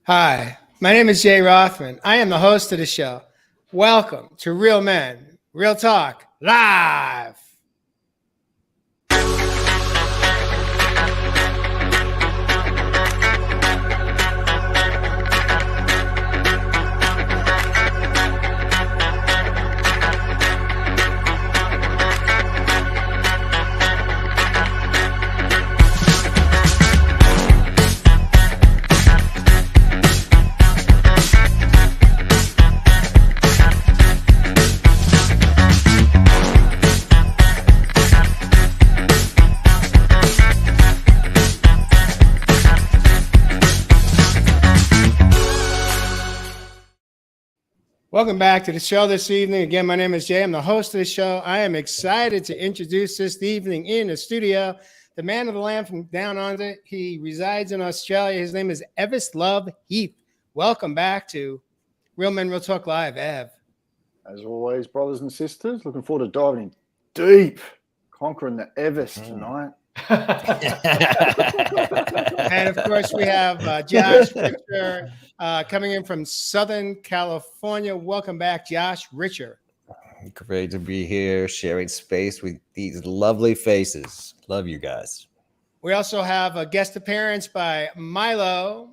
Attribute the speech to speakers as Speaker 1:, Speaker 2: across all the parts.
Speaker 1: Hi, my name is Jay Rothman. I am the host of the show. Welcome to Real Men, Real Talk, Live. Welcome back to the show this evening. Again, my name is Jay. I'm the host of the show. I am excited to introduce this evening in the studio the man of the land from down under. He resides in Australia. His name is Everest Love Heath. Welcome back to Real Men, Real Talk Live, Ev.
Speaker 2: As always, brothers and sisters, looking forward to diving in deep, conquering the Everest tonight.
Speaker 1: And of course, we have Josh Richer coming in from Southern California. Welcome back, Josh Richer.
Speaker 3: Great to be here, sharing space with these lovely faces. Love you guys.
Speaker 1: We also have a guest appearance by Milo,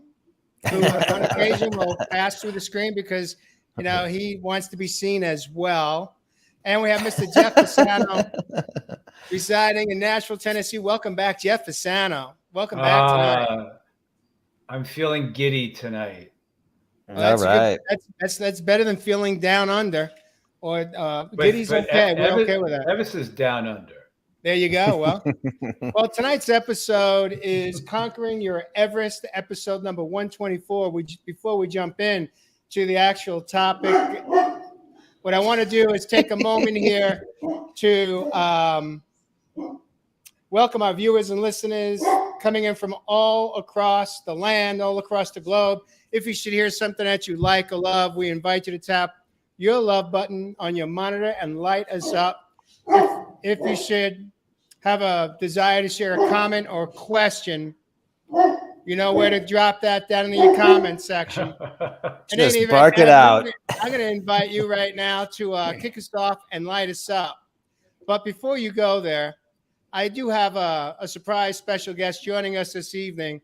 Speaker 1: who on occasion will pass through the screen because, you know, he wants to be seen as well. And we have Mr. Jeff Fasano residing in Nashville, Tennessee. Welcome back, Jeff Fasano. Welcome back tonight.
Speaker 4: I'm feeling giddy tonight.
Speaker 1: Well,
Speaker 3: All right.
Speaker 1: That's better than feeling down under. Or giddy's okay. We're okay with that.
Speaker 4: Everest is down under.
Speaker 1: There you go. Well, tonight's episode is Conquering Your Everest, episode number 124. Before we jump in to the actual topic, what I want to do is take a moment here to welcome our viewers and listeners coming in from all across the land, all across the globe. If you should hear something that you like or love, we invite you to tap your love button on your monitor and light us up. If you should have a desire to share a comment or question, you know where to drop that down in the comment section.
Speaker 3: Just bark it out.
Speaker 1: I'm going to invite you right now to kick us off and light us up. But before you go there, I do have a surprise special guest joining us this evening.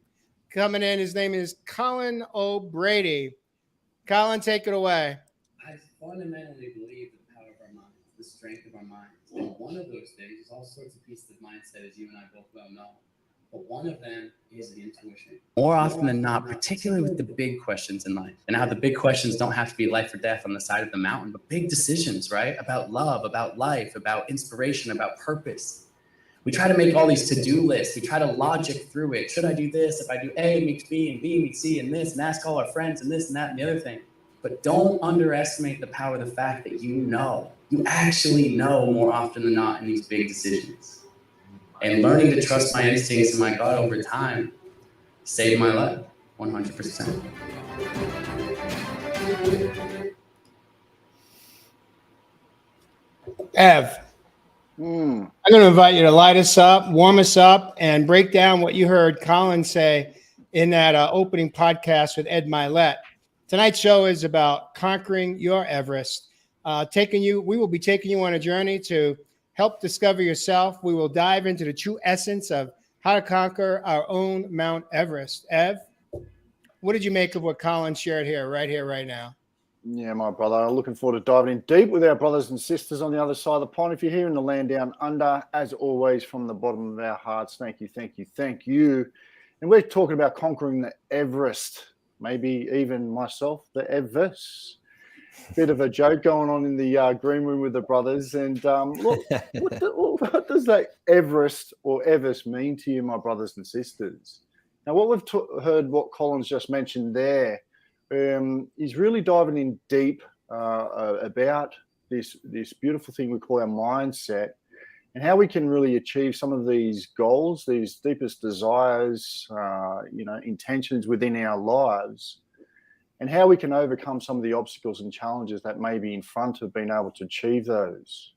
Speaker 1: Coming in, his name is Colin O'Brady. Colin, take it away.
Speaker 5: I fundamentally believe in the power of our minds, the strength of our minds. And one of those things is all sorts of pieces of mindset, as you and I both well know. But one of them is the intuition. More often than not, particularly with the big questions in life, and how the big questions don't have to be life or death on the side of the mountain, but big decisions, right? About love, about life, about inspiration, about purpose. We try to make all these to-do lists. We try to logic through it. Should I do this? If I do A, it makes B, and B makes C, and this, and ask all our friends, and this, and that, and the other thing. But don't underestimate the power of the fact that you actually know more often than not in these big decisions. And learning to trust my instincts and my gut over time saved my life, 100%.
Speaker 1: Ev, I'm going to invite you to light us up, warm us up, and break down what you heard Colin say in that opening podcast with Ed Milet. Tonight's show is about conquering your Everest. We will be taking you on a journey to help discover yourself. We will dive into the true essence of how to conquer our own Mount Everest. Ev, what did you make of what Colin shared right now?
Speaker 2: Yeah, my brother. Looking forward to diving in deep with our brothers and sisters on the other side of the pond. If you're here in the land down under, as always, from the bottom of our hearts, thank you. And we're talking about conquering the Everest. Maybe even myself, the Everest. Bit of a joke going on in the green room with the brothers. And look, what does that Everest or Everest mean to you, my brothers and sisters? Now, what we've heard, what Colin's just mentioned there, is really diving in deep about this beautiful thing we call our mindset and how we can really achieve some of these goals, these deepest desires, intentions within our lives, and how we can overcome some of the obstacles and challenges that may be in front of being able to achieve those.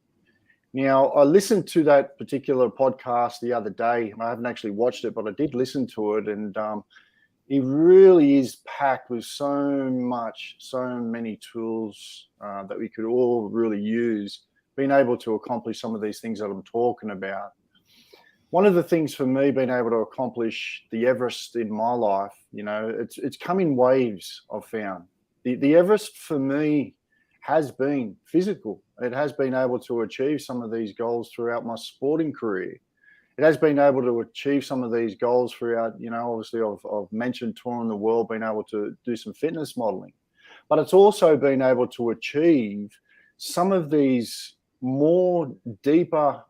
Speaker 2: Now, I listened to that particular podcast the other day. I haven't actually watched it, but I did listen to it. And it really is packed with so many tools that we could all really use, being able to accomplish some of these things that I'm talking about. One of the things for me, being able to accomplish the Everest in my life, it's come in waves. I've found the Everest for me has been physical. It has been able to achieve some of these goals throughout my sporting career. It has been able to achieve some of these goals throughout, obviously I've mentioned touring the world, being able to do some fitness modeling, but it's also been able to achieve some of these more deeper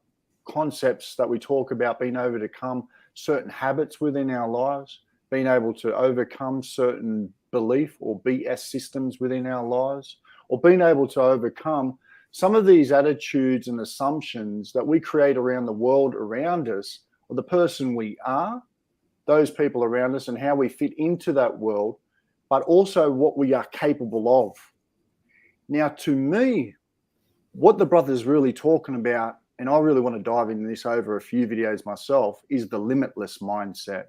Speaker 2: concepts that we talk about, being able to overcome certain habits within our lives, being able to overcome certain belief or BS systems within our lives, or being able to overcome some of these attitudes and assumptions that we create around the world around us, or the person we are, those people around us, and how we fit into that world, but also what we are capable of. Now, to me, what the brother's really talking about, and I really want to dive into this over a few videos myself, is the limitless mindset.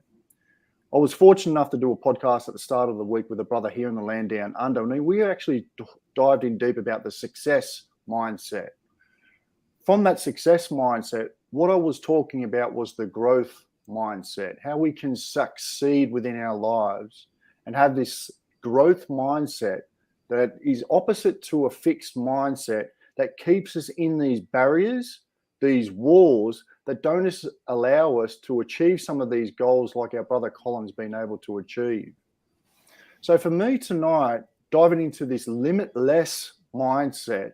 Speaker 2: I was fortunate enough to do a podcast at the start of the week with a brother here in the land down under, and we actually dived in deep about the success mindset. From that success mindset, what I was talking about was the growth mindset, how we can succeed within our lives and have this growth mindset that is opposite to a fixed mindset that keeps us in these barriers, these walls that don't allow us to achieve some of these goals like our brother Colin's been able to achieve. So for me tonight, diving into this limitless mindset,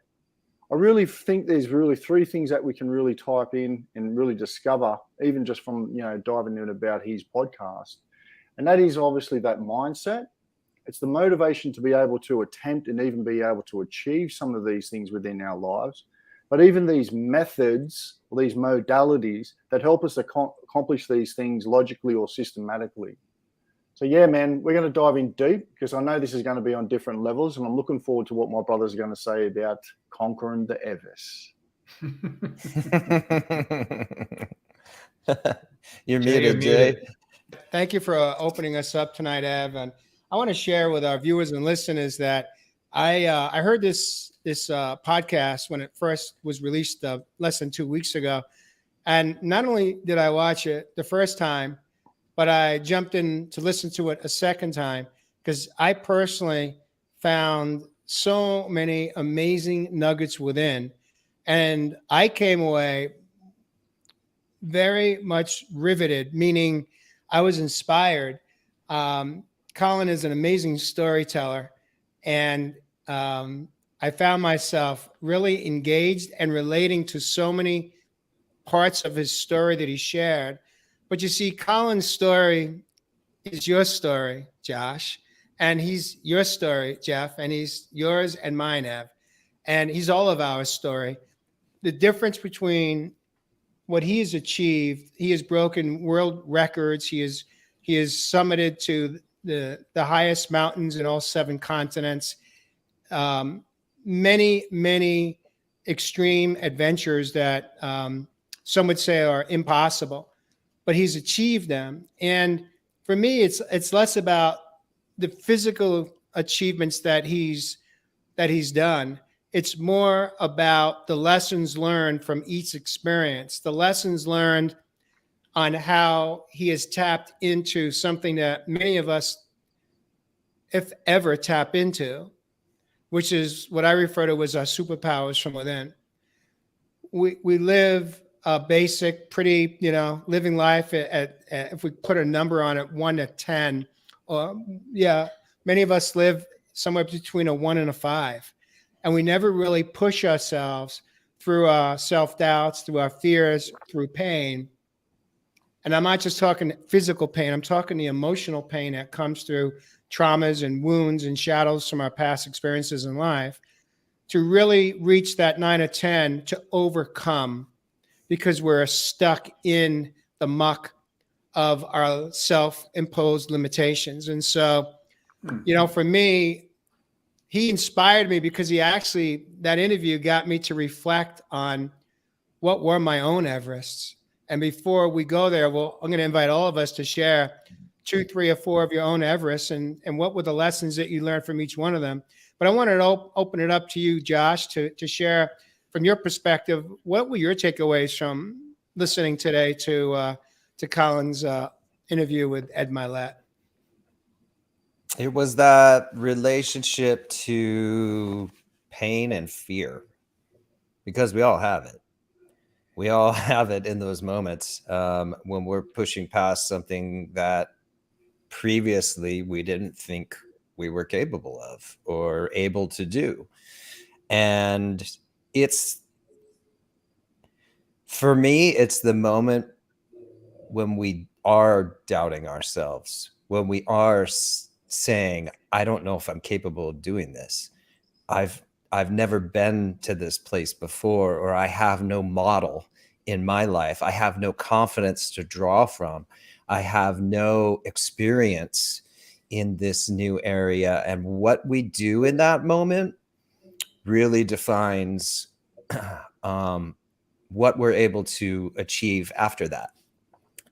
Speaker 2: I really think there's really three things that we can really type in and really discover, even just from, diving in about his podcast. And that is obviously that mindset. It's the motivation to be able to attempt and even be able to achieve some of these things within our lives. But even these methods, or these modalities that help us accomplish these things logically or systematically. So yeah, man, we're going to dive in deep because I know this is going to be on different levels, and I'm looking forward to what my brothers are going to say about conquering the Everest.
Speaker 3: You're muted, Jay.
Speaker 1: Thank you for opening us up tonight, Ev. And I want to share with our viewers and listeners that I heard this podcast when it first was released less than 2 weeks ago. And not only did I watch it the first time, but I jumped in to listen to it a second time because I personally found so many amazing nuggets within. And I came away very much riveted, meaning I was inspired. Colin is an amazing storyteller. And I found myself really engaged and relating to so many parts of his story that he shared. But you see, Colin's story is your story, Josh, and he's your story, Jeff, and he's yours and mine, Ev, and he's all of our story. The difference between what he has achieved, he has broken world records. He has summited to the highest mountains in all 7 continents. Many extreme adventures that some would say are impossible, but he's achieved them. And for me, it's less about the physical achievements that he's done. It's more about the lessons learned from each experience, the lessons learned on how he has tapped into something that many of us, if ever, tap into, which is what I refer to as our superpowers from within. We live a basic, pretty, living life at if we put a number on it, 1 to 10, many of us live somewhere between a 1 and a 5. And we never really push ourselves through our self-doubts, through our fears, through pain. And I'm not just talking physical pain, I'm talking the emotional pain that comes through traumas and wounds and shadows from our past experiences in life, to really reach that 9 or 10 to overcome, because we're stuck in the muck of our self-imposed limitations. And so, for me, he inspired me because that interview got me to reflect on what were my own Everests. And before we go there, I'm going to invite all of us to share 2, 3, or 4 of your own Everest, and what were the lessons that you learned from each one of them. But I wanted to open it up to you, Josh, to share from your perspective, what were your takeaways from listening today to Colin's interview with Ed Milet?
Speaker 3: It was that relationship to pain and fear, because we all have it. We all have it in those moments when we're pushing past something that previously we didn't think we were capable of or able to do. And for me, it's the moment when we are doubting ourselves, when we are saying, I don't know if I'm capable of doing this. I've never been to this place before, or I have no model in my life. I have no confidence to draw from. I have no experience in this new area. And what we do in that moment really defines what we're able to achieve after that.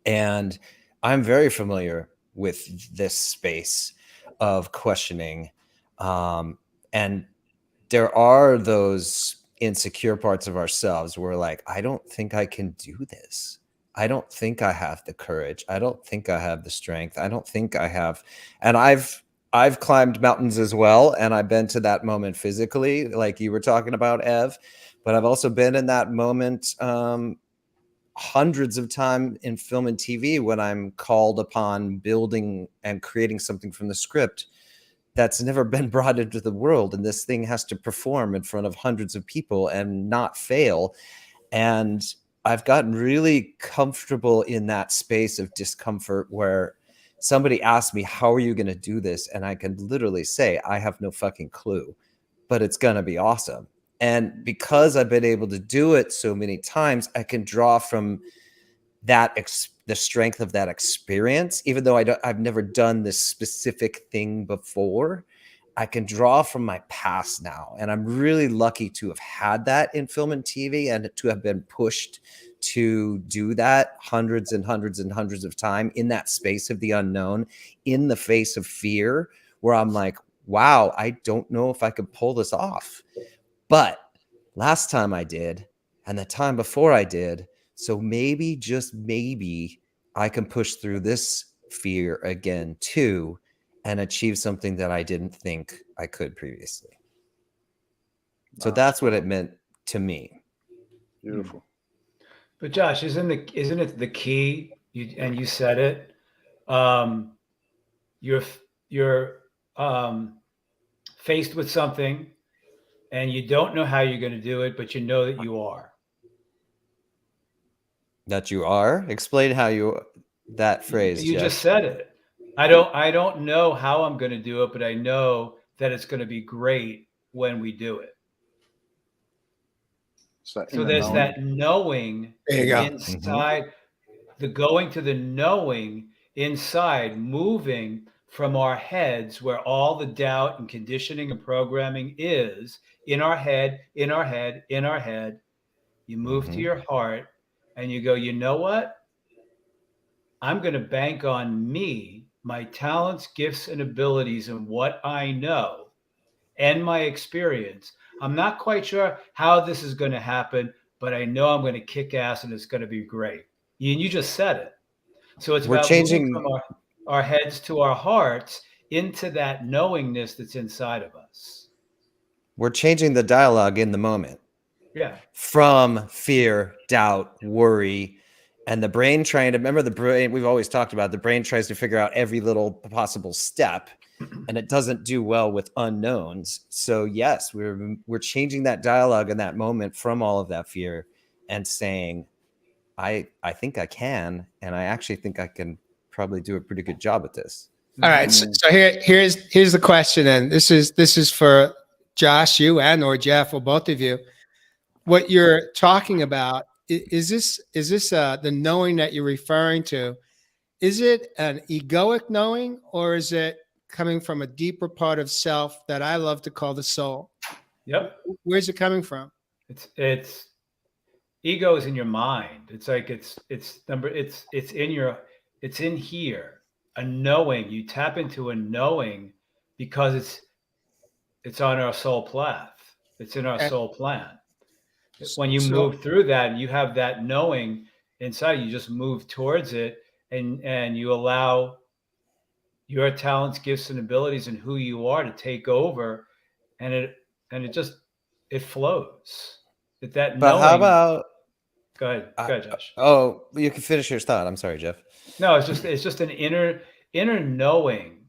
Speaker 3: And I'm very familiar with this space of questioning. And there are those insecure parts of ourselves where we're like, I don't think I can do this. I don't think I have the courage. I don't think I have the strength. I don't think I have. And I've climbed mountains as well. And I've been to that moment physically, like you were talking about, Ev. But I've also been in that moment hundreds of times in film and TV when I'm called upon building and creating something from the script that's never been brought into the world. And this thing has to perform in front of hundreds of people and not fail. And I've gotten really comfortable in that space of discomfort where somebody asks me, how are you going to do this? And I can literally say, I have no fucking clue, but it's going to be awesome. And because I've been able to do it so many times, I can draw from that the strength of that experience. Even though I've never done this specific thing before, I can draw from my past now. And I'm really lucky to have had that in film and TV and to have been pushed to do that hundreds and hundreds and hundreds of times in that space of the unknown, in the face of fear, where I'm like, wow, I don't know if I could pull this off. But last time I did, and the time before I did, so maybe, just maybe, I can push through this fear again too and achieve something that I didn't think I could previously. So that's what it meant to me.
Speaker 2: Beautiful.
Speaker 4: But Josh, isn't it the key? You said it. You're faced with something, and you don't know how you're going to do it, but you know that you are.
Speaker 3: That you are? Explain how that phrase.
Speaker 4: You
Speaker 3: Jeff.
Speaker 4: just said it. I don't know how I'm going to do it, but I know that it's going to be great when we do it. So there's that knowing inside, the going to the knowing inside, moving from our heads where all the doubt and conditioning and programming is in our head, in our head, in our head. You move to your heart and you go, you know what? I'm going to bank on me, my talents, gifts, and abilities, and what I know and my experience. I'm not quite sure how this is going to happen, but I know I'm going to kick ass and it's going to be great. You just said it. So it's about moving from our heads to our hearts into that knowingness that's inside of us.
Speaker 3: We're changing the dialogue in the moment.
Speaker 4: Yeah.
Speaker 3: From fear, doubt, worry, and the brain remember the brain, we've always talked about, the brain tries to figure out every little possible step, and it doesn't do well with unknowns. So yes, we're changing that dialogue in that moment from all of that fear and saying, I think I can, and I actually think I can probably do a pretty good job at this.
Speaker 1: All right. So here's the question, and this is for Josh, you or Jeff, or both of you. What you're talking about, is this the knowing that you're referring to? Is it an egoic knowing, or is it coming from a deeper part of self that I love to call the soul?
Speaker 4: Yep.
Speaker 1: Where's it coming from?
Speaker 4: It's ego is in your mind. It's like it's in here. a knowing. You tap into a knowing because it's on our soul path. It's in our soul plan. When you move through that and you have that knowing inside, you just move towards it, and you allow your talents, gifts, and abilities and who you are to take over, and it flows. That
Speaker 3: But
Speaker 4: knowing.
Speaker 3: how about?
Speaker 4: Go ahead, Josh.
Speaker 3: Oh, you can finish your thought. I'm sorry, Jeff.
Speaker 4: No, it's just an inner knowing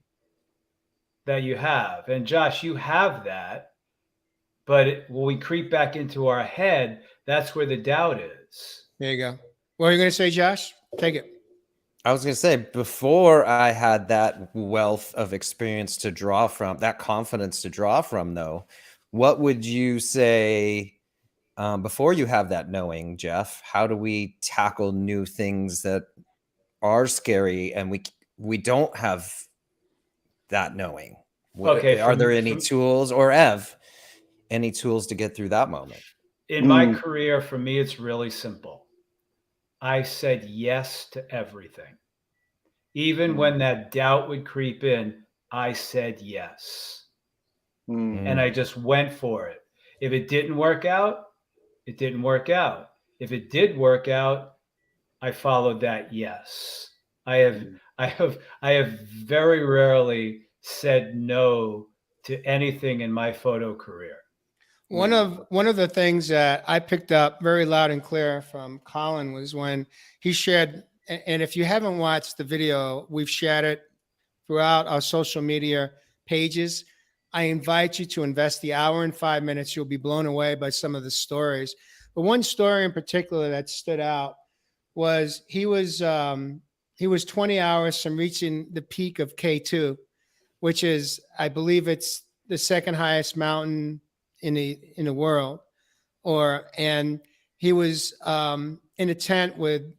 Speaker 4: that you have, and Josh, you have that. But when we creep back into our head, that's where the doubt is.
Speaker 1: There you go. What are you going to say, Josh? Take it.
Speaker 3: I was going to say, before I had that wealth of experience to draw from, that confidence to draw from, though, what would you say before you have that knowing, Jeff? How do we tackle new things that are scary and we don't have that knowing?
Speaker 4: Okay,
Speaker 3: are there any tools, or any tools to get through that moment?
Speaker 4: In my career, for me, it's really simple. I said yes to everything. Even when that doubt would creep in, I said yes. And I just went for it. If it didn't work out, it didn't work out. If it did work out, I followed that yes. I have very rarely said no to anything in my photo career.
Speaker 1: One of the things that I picked up very loud and clear from Colin was when he shared, and if you haven't watched the video, we've shared it throughout our social media pages. I invite you to invest the hour and 5 minutes. You'll be blown away by some of the stories. But one story in particular that stood out was he was 20 hours from reaching the peak of K2, which is, I believe it's the second highest mountain in the world, and he was in a tent with a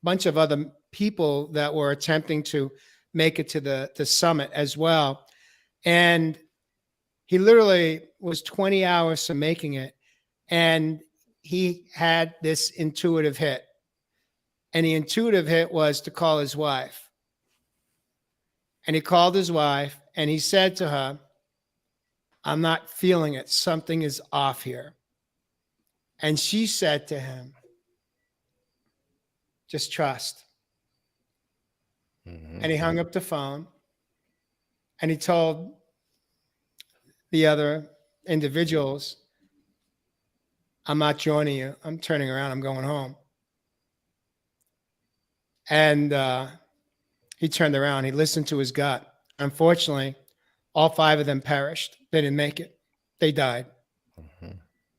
Speaker 1: bunch of other people that were attempting to make it to the summit as well. And he literally was 20 hours from making it, and he had this intuitive hit. And the intuitive hit was to call his wife. And he called his wife and he said to her, "I'm not feeling it. Something is off here." And she said to him, "Just trust." Mm-hmm. And he hung up the phone and he told the other individuals, "I'm not joining you. I'm turning around. I'm going home." And he turned around. He listened to his gut. Unfortunately, all 5 of them perished. They didn't make it. They died. Mm-hmm.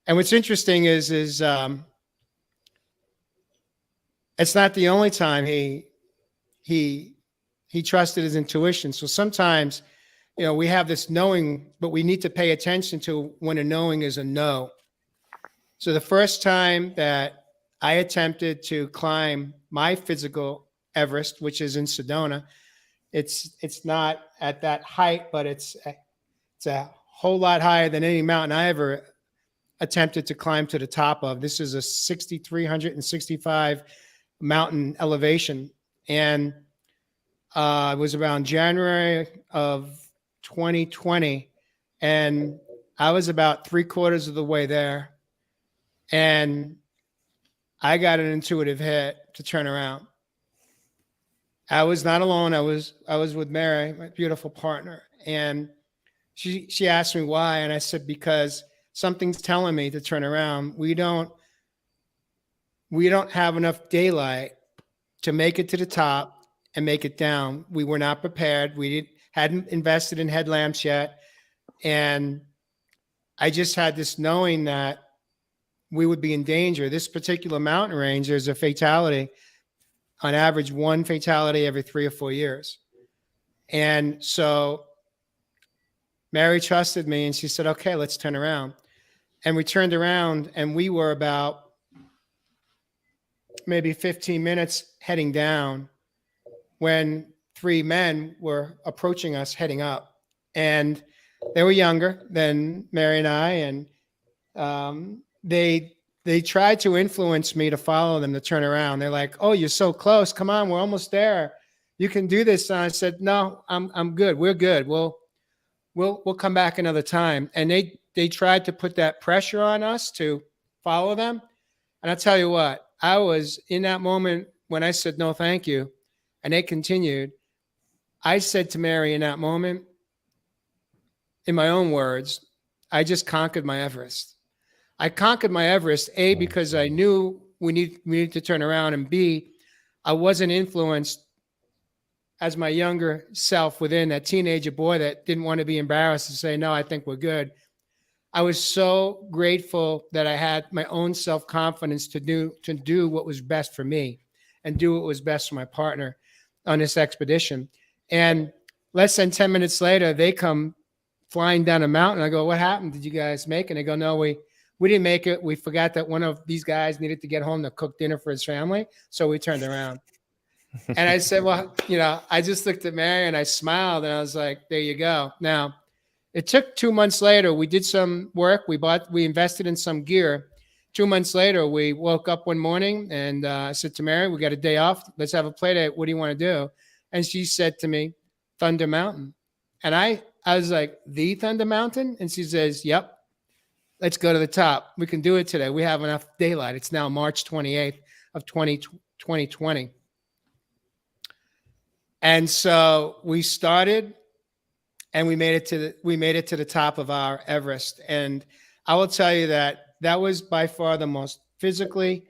Speaker 1: And what's interesting is it's not the only time he trusted his intuition. So sometimes, we have this knowing, but we need to pay attention to when a knowing is a no. So the first time that I attempted to climb my physical Everest, which is in Sedona, it's not at that height, but it's a whole lot higher than any mountain I ever attempted to climb to the top of. This is a 6,365 mountain elevation. And it was around January of 2020. And I was about 3/4 of the way there. And I got an intuitive hit to turn around. I was not alone. I was with Mary, my beautiful partner. And she asked me why. And I said, because something's telling me to turn around. We don't have enough daylight to make it to the top and make it down. We were not prepared. We hadn't invested in headlamps yet. And I just had this knowing that we would be in danger. This particular mountain range, there's a fatality, on average, 1 fatality every 3 or 4 years. And so Mary trusted me and she said, "Okay, let's turn around." And we turned around and we were about maybe 15 minutes heading down when 3 men were approaching us heading up. And they were younger than Mary and I. And they tried to influence me to follow them, to turn around. They're like, "Oh, you're so close. Come on, we're almost there." you can do this. And I said, no, I'm good. We're good. We'll come back another time. And they tried to put that pressure on us to follow them. And I'll tell you what, I was in that moment when I said, no, thank you. And they continued. I said to Mary in that moment, in my own words, I just conquered my Everest. I conquered my Everest, A, because I knew we need to turn around, and B, I wasn't influenced as my younger self within, that teenager boy that didn't want to be embarrassed to say, no, I think we're good. I was so grateful that I had my own self-confidence to do what was best for me and do what was best for my partner on this expedition. And less than 10 minutes later, they come flying down a mountain. I go, what happened? Did you guys make it? And they go, no, we didn't make it. We forgot that one of these guys needed to get home to cook dinner for his family. So we turned around. And I said, well, I just looked at Mary and I smiled and I was like, there you go. Now, it took 2 months later. We did some work. We invested in some gear. 2 months later, we woke up one morning and I said to Mary, we got a day off. Let's have a play date. What do you want to do? And she said to me, Thunder Mountain. And I was like, the Thunder Mountain? And she says, yep, let's go to the top. We can do it today. We have enough daylight. It's now March 28th of 2020. And so we started and we made it to the top of our Everest. And I will tell you that was by far the most physically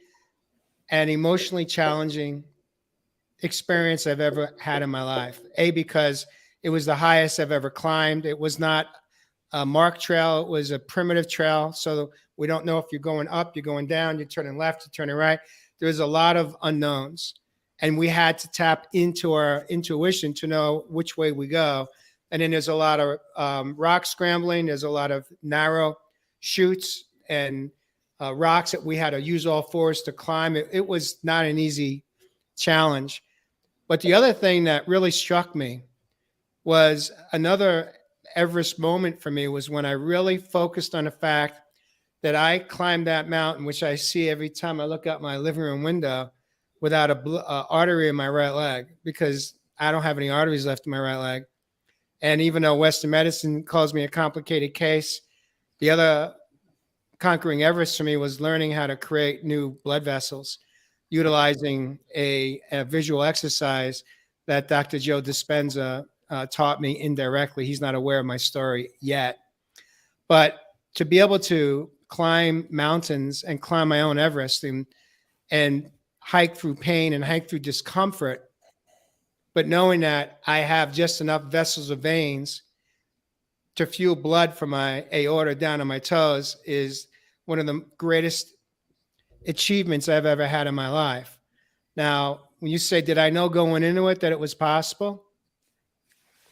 Speaker 1: and emotionally challenging experience I've ever had in my life. A, because it was the highest I've ever climbed. It was not a marked trail. It was a primitive trail. So we don't know if you're going up, you're going down, you're turning left, you're turning right. There's a lot of unknowns. And we had to tap into our intuition to know which way we go. And then there's a lot of rock scrambling. There's a lot of narrow chutes and rocks that we had to use all fours to climb. It was not an easy challenge. But the other thing that really struck me was another Everest moment for me was when I really focused on the fact that I climbed that mountain, which I see every time I look out my living room window, without a artery in my right leg, because I don't have any arteries left in my right leg. And even though Western medicine calls me a complicated case, the other conquering Everest for me was learning how to create new blood vessels, utilizing a visual exercise that Dr. Joe Dispenza taught me indirectly. He's not aware of my story yet. But to be able to climb mountains and climb my own Everest and hike through pain and hike through discomfort, but knowing that I have just enough vessels of veins to fuel blood from my aorta down to my toes is one of the greatest achievements I've ever had in my life. Now, when you say, did I know going into it that it was possible?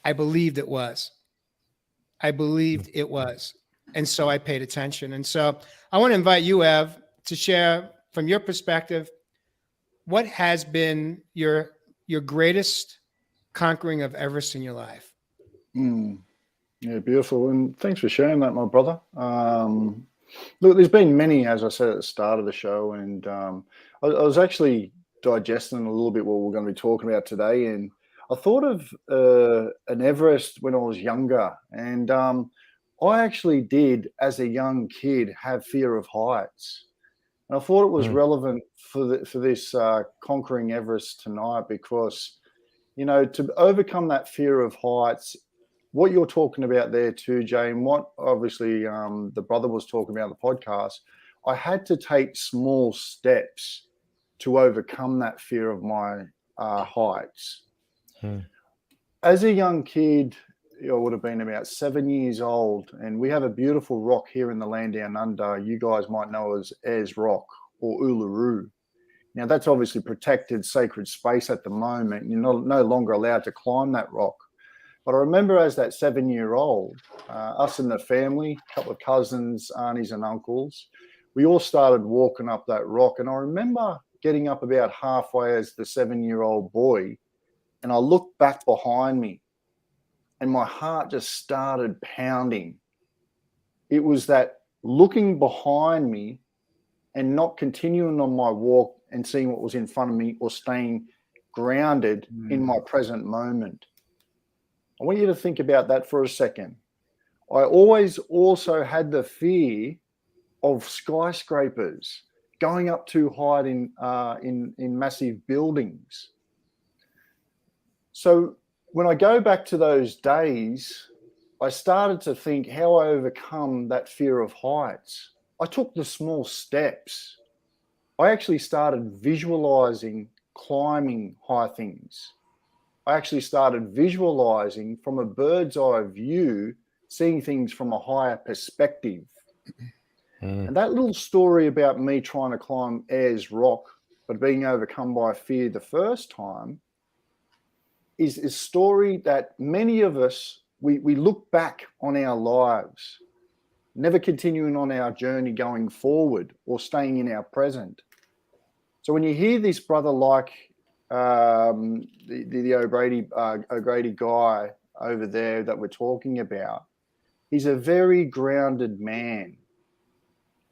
Speaker 1: I believed it was. I believed it was. And so I paid attention. And so I want to invite you, Ev, to share from your perspective, what has been your greatest conquering of Everest in your life?
Speaker 2: Yeah, beautiful. And thanks for sharing that, my brother. Look, there's been many, as I said at the start of the show, and I was actually digesting a little bit what we're going to be talking about today. And I thought of an Everest when I was younger. And I actually did, as a young kid, have fear of heights. And I thought it was relevant for this Conquering Everest tonight because, to overcome that fear of heights, what you're talking about there too, Jay, and what obviously the brother was talking about in the podcast, I had to take small steps to overcome that fear of my heights. As a young kid, I would have been about 7 years old, and we have a beautiful rock here in the land down under. You guys might know as Ayers Rock or Uluru. Now, that's obviously protected sacred space at the moment. You're no longer allowed to climb that rock. But I remember as that 7-year-old, us and the family, a couple of cousins, aunties and uncles, we all started walking up that rock. And I remember getting up about halfway as the 7-year-old boy, and I looked back behind me, and my heart just started pounding. It was that looking behind me and not continuing on my walk and seeing what was in front of me or staying grounded in my present moment. I want you to think about that for a second. I always also had the fear of skyscrapers, going up too high in massive buildings. So when I go back to those days, I started to think how I overcome that fear of heights. I took the small steps. I actually started visualizing climbing high things. I actually started visualizing from a bird's eye view, seeing things from a higher perspective. And that little story about me trying to climb Ayers Rock, but being overcome by fear the first time, is a story that many of us, we look back on our lives, never continuing on our journey going forward or staying in our present. So when you hear this brother like the O'Grady guy over there that we're talking about, he's a very grounded man.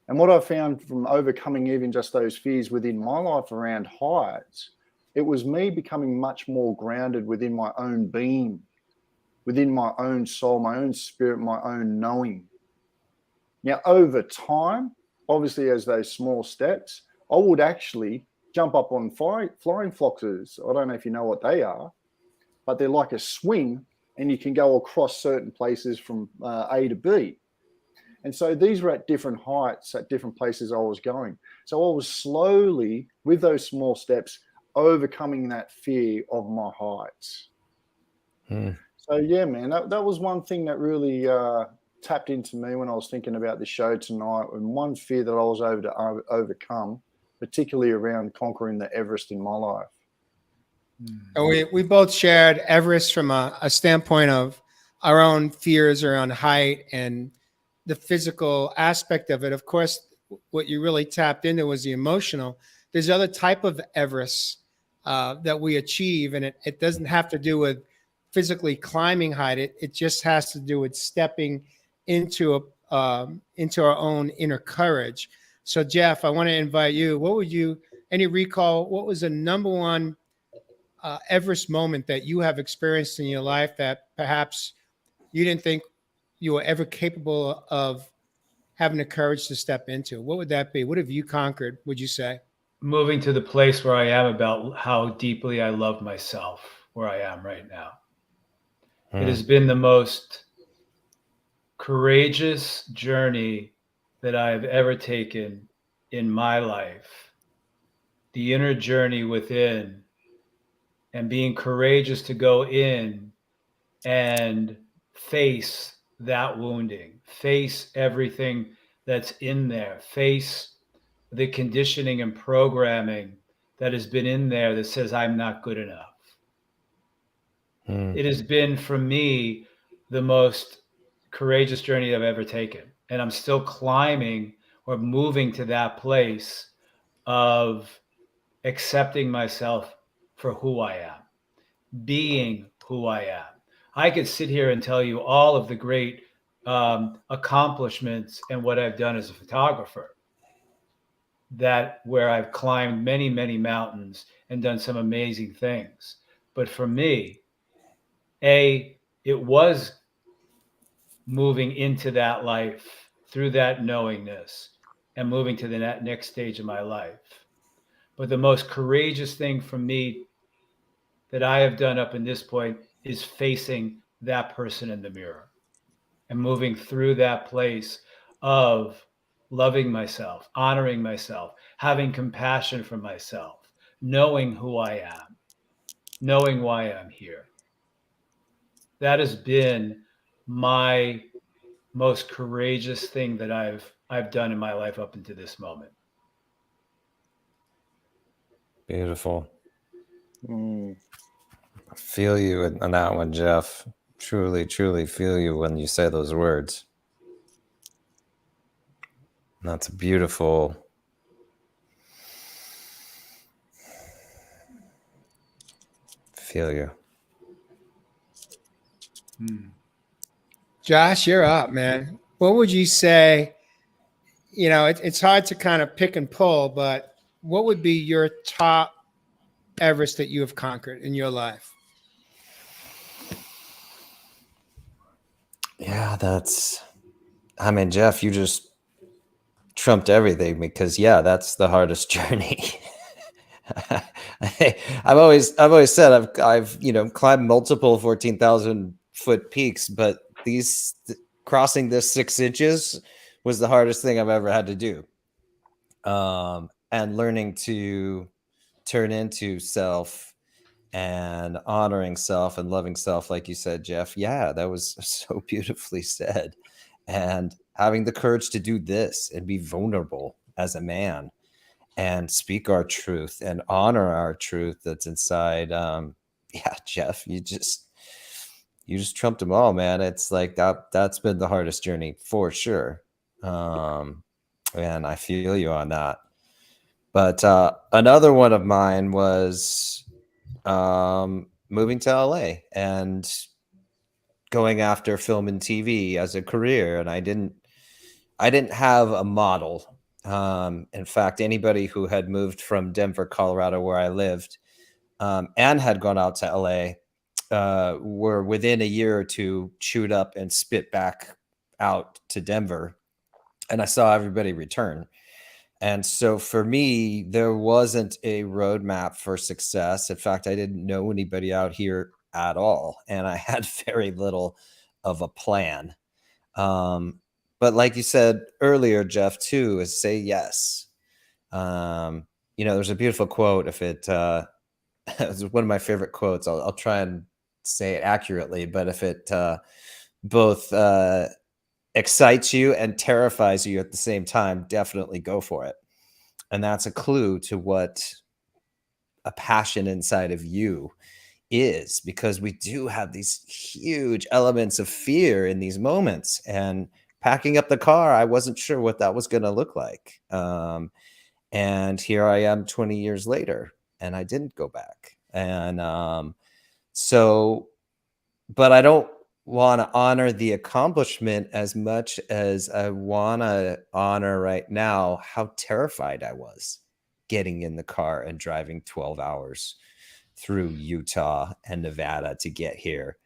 Speaker 2: And what I found from overcoming even just those fears within my life around heights, it was me becoming much more grounded within my own being, within my own soul, my own spirit, my own knowing. Now, over time, obviously as those small steps, I would actually jump up on flying foxes. I don't know if you know what they are, but they're like a swing and you can go across certain places from A to B. And so these were at different heights, at different places I was going. So I was slowly, with those small steps, overcoming that fear of my heights. So yeah, man, that was one thing that really tapped into me when I was thinking about the show tonight, and one fear that I was able to overcome, particularly around conquering the Everest in my life.
Speaker 1: And we both shared Everest from a standpoint of our own fears around height and the physical aspect of it. Of course, what you really tapped into was the emotional. There's other type of Everest that we achieve, and it doesn't have to do with physically climbing height. It just has to do with stepping into our own inner courage. So, Jeff, I want to invite you. What was the number one Everest moment that you have experienced in your life that perhaps you didn't think you were ever capable of having the courage to step into? What would that be? What have you conquered, would you say?
Speaker 4: Moving to the place where I am about how deeply I love myself, where I am right now. It has been the most courageous journey that I have ever taken in my life. The inner journey within, and being courageous to go in and face that wounding, face everything that's in there, face the conditioning and programming that has been in there that says I'm not good enough. It has been, for me, the most courageous journey I've ever taken. And I'm still climbing or moving to that place of accepting myself for who I am, being who I am. I could sit here and tell you all of the great accomplishments and what I've done as a photographer, where I've climbed many, many mountains and done some amazing things. But for me, it was moving into that life through that knowingness and moving to the next stage of my life. But the most courageous thing for me that I have done up in this point is facing that person in the mirror and moving through that place of loving myself, honoring myself, having compassion for myself, knowing who I am, knowing why I'm here. That has been my most courageous thing that I've done in my life up until this moment.
Speaker 3: Beautiful. I feel you on that one, Jeff. Truly, truly feel you when you say those words. That's beautiful. Feel you.
Speaker 1: Josh, you're up, man. What would you say? You know, it's hard to kind of pick and pull, but what would be your top Everest that you have conquered in your life?
Speaker 3: Yeah, I mean, Jeff, you just trumped everything because that's the hardest journey. I've always said I've climbed multiple 14,000 foot peaks, but crossing this 6 inches was the hardest thing I've ever had to do. And learning to turn into self and honoring self and loving self, like you said, Jeff. Yeah, that was so beautifully said. And having the courage to do this and be vulnerable as a man and speak our truth and honor our truth that's inside. Yeah, Jeff, you just trumped them all, man. It's like that's been the hardest journey for sure. And I feel you on that. But another one of mine was moving to LA and going after film and TV as a career. And I didn't have a model. In fact, anybody who had moved from Denver, Colorado, where I lived, and had gone out to LA, were within a year or two chewed up and spit back out to Denver. And I saw everybody return. And so for me, there wasn't a roadmap for success. In fact, I didn't know anybody out here at all. And I had very little of a plan. But like you said earlier, Jeff, too, is say yes. There's a beautiful quote. If it it's one of my favorite quotes, I'll try and say it accurately. But if it both excites you and terrifies you at the same time, definitely go for it. And that's a clue to what a passion inside of you is, because we do have these huge elements of fear in these moments. And packing up the car, I wasn't sure what that was going to look like. And here I am 20 years later, and I didn't go back. And but I don't want to honor the accomplishment as much as I want to honor right now how terrified I was getting in the car and driving 12 hours through Utah and Nevada to get here,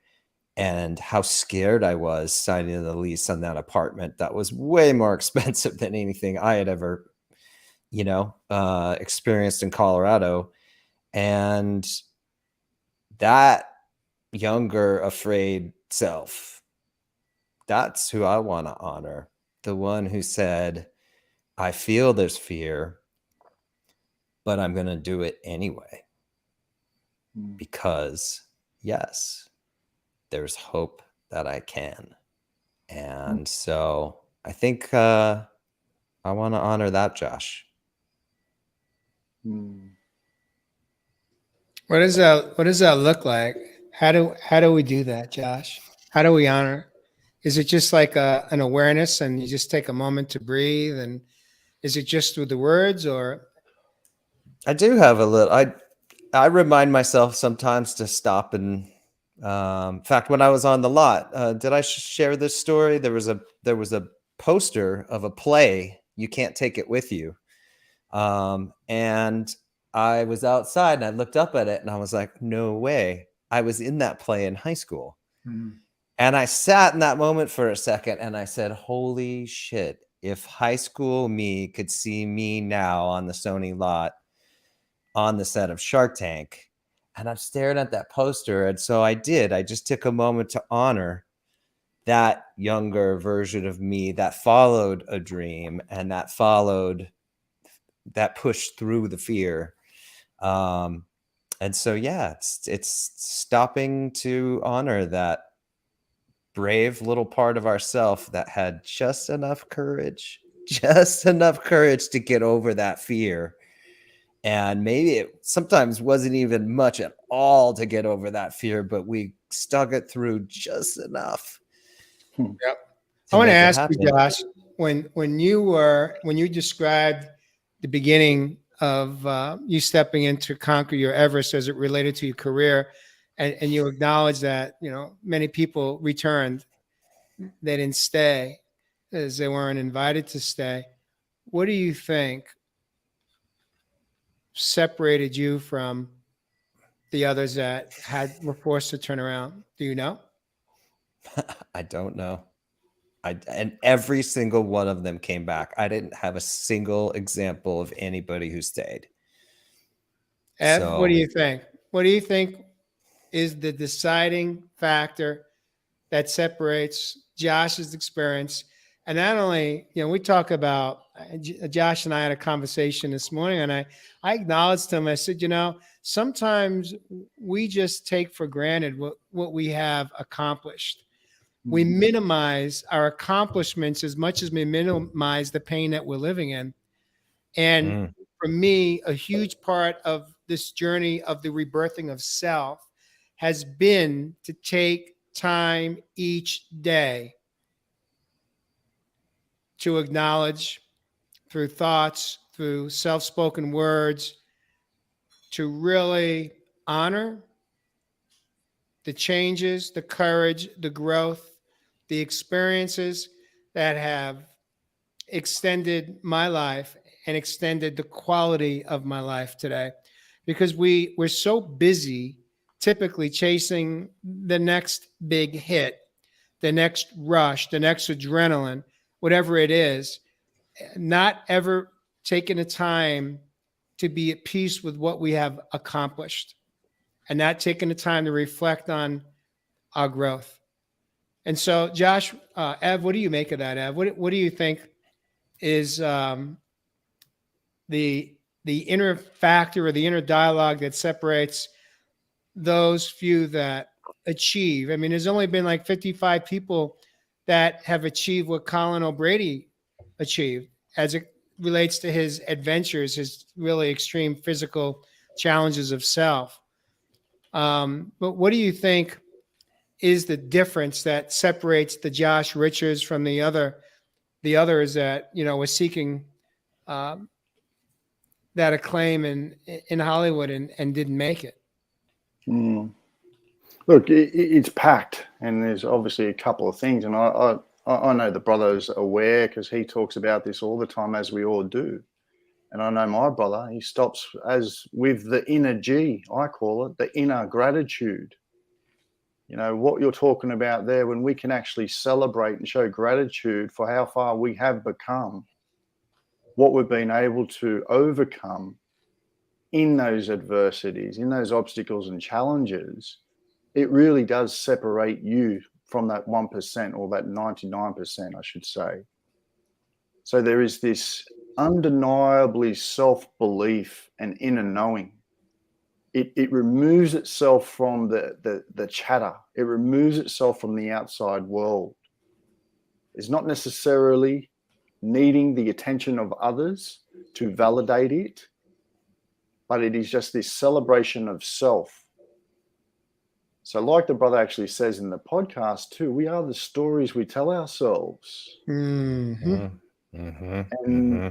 Speaker 3: and how scared I was signing the lease on that apartment that was way more expensive than anything I had ever, experienced in Colorado. And that younger, afraid self, that's who I want to honor. The one who said, I feel there's fear, but I'm going to do it anyway. Because yes, there's hope that I can. And so I think I want to honor that, Josh.
Speaker 1: What does that look like? How do we do that, Josh? How do we honor? Is it just like an awareness, and you just take a moment to breathe? And is it just with the words, or?
Speaker 3: I do have a little. I remind myself sometimes to stop and. In fact, when I was on the lot, did I share this story? There was a poster of a play, You Can't Take It With You. And I was outside and I looked up at it and I was like, no way. I was in that play in high school. And I sat in that moment for a second and I said, holy shit, if high school me could see me now on the Sony lot on the set of Shark Tank. And I'm staring at that poster. And so I just took a moment to honor that younger version of me that followed a dream and that pushed through the fear. And so, yeah, it's stopping to honor that brave little part of ourself that had just enough courage to get over that fear. And maybe it sometimes wasn't even much at all to get over that fear, but we stuck it through just enough.
Speaker 1: Yep. I want to ask you, Josh, when you described the beginning of you stepping into Conquer Your Everest as it related to your career, and you acknowledged that many people returned, they didn't stay as they weren't invited to stay. What do you think separated you from the others that were forced to turn around? Do you know?
Speaker 3: I don't know. And every single one of them came back. I didn't have a single example of anybody who stayed.
Speaker 1: Ev, what do you think? What do you think is the deciding factor that separates Josh's experience? And not only, we talk about, Josh and I had a conversation this morning, and I acknowledged him. I said, sometimes we just take for granted what we have accomplished. We minimize our accomplishments as much as we minimize the pain that we're living in. And for me, a huge part of this journey of the rebirthing of self has been to take time each day to acknowledge through thoughts, through self-spoken words, to really honor the changes, the courage, the growth, the experiences that have extended my life and extended the quality of my life today. Because we're so busy typically chasing the next big hit, the next rush, the next adrenaline, whatever it is, not ever taking the time to be at peace with what we have accomplished and not taking the time to reflect on our growth. And so, Josh, Ev, what do you make of that, Ev? What do you think is the inner factor or the inner dialogue that separates those few that achieve? I mean, there's only been like 55 people that have achieved what Colin O'Brady achieved as it relates to his adventures, his really extreme physical challenges of self. But what do you think is the difference that separates the Josh Richards from the others that were seeking that acclaim in Hollywood and didn't make it?
Speaker 2: Look, it's packed, and there's obviously a couple of things, and I know the brother's aware because he talks about this all the time, as we all do. And I know my brother, he stops as with the inner G, I call it, the inner gratitude. What you're talking about there, when we can actually celebrate and show gratitude for how far we have become, what we've been able to overcome in those adversities, in those obstacles and challenges, it really does separate you from that 1% or that 99%, I should say. So there is this undeniably self-belief and inner knowing. It removes itself from the chatter. It removes itself from the outside world. It's not necessarily needing the attention of others to validate it, but it is just this celebration of self. So like the brother actually says in the podcast too, we are the stories we tell ourselves. And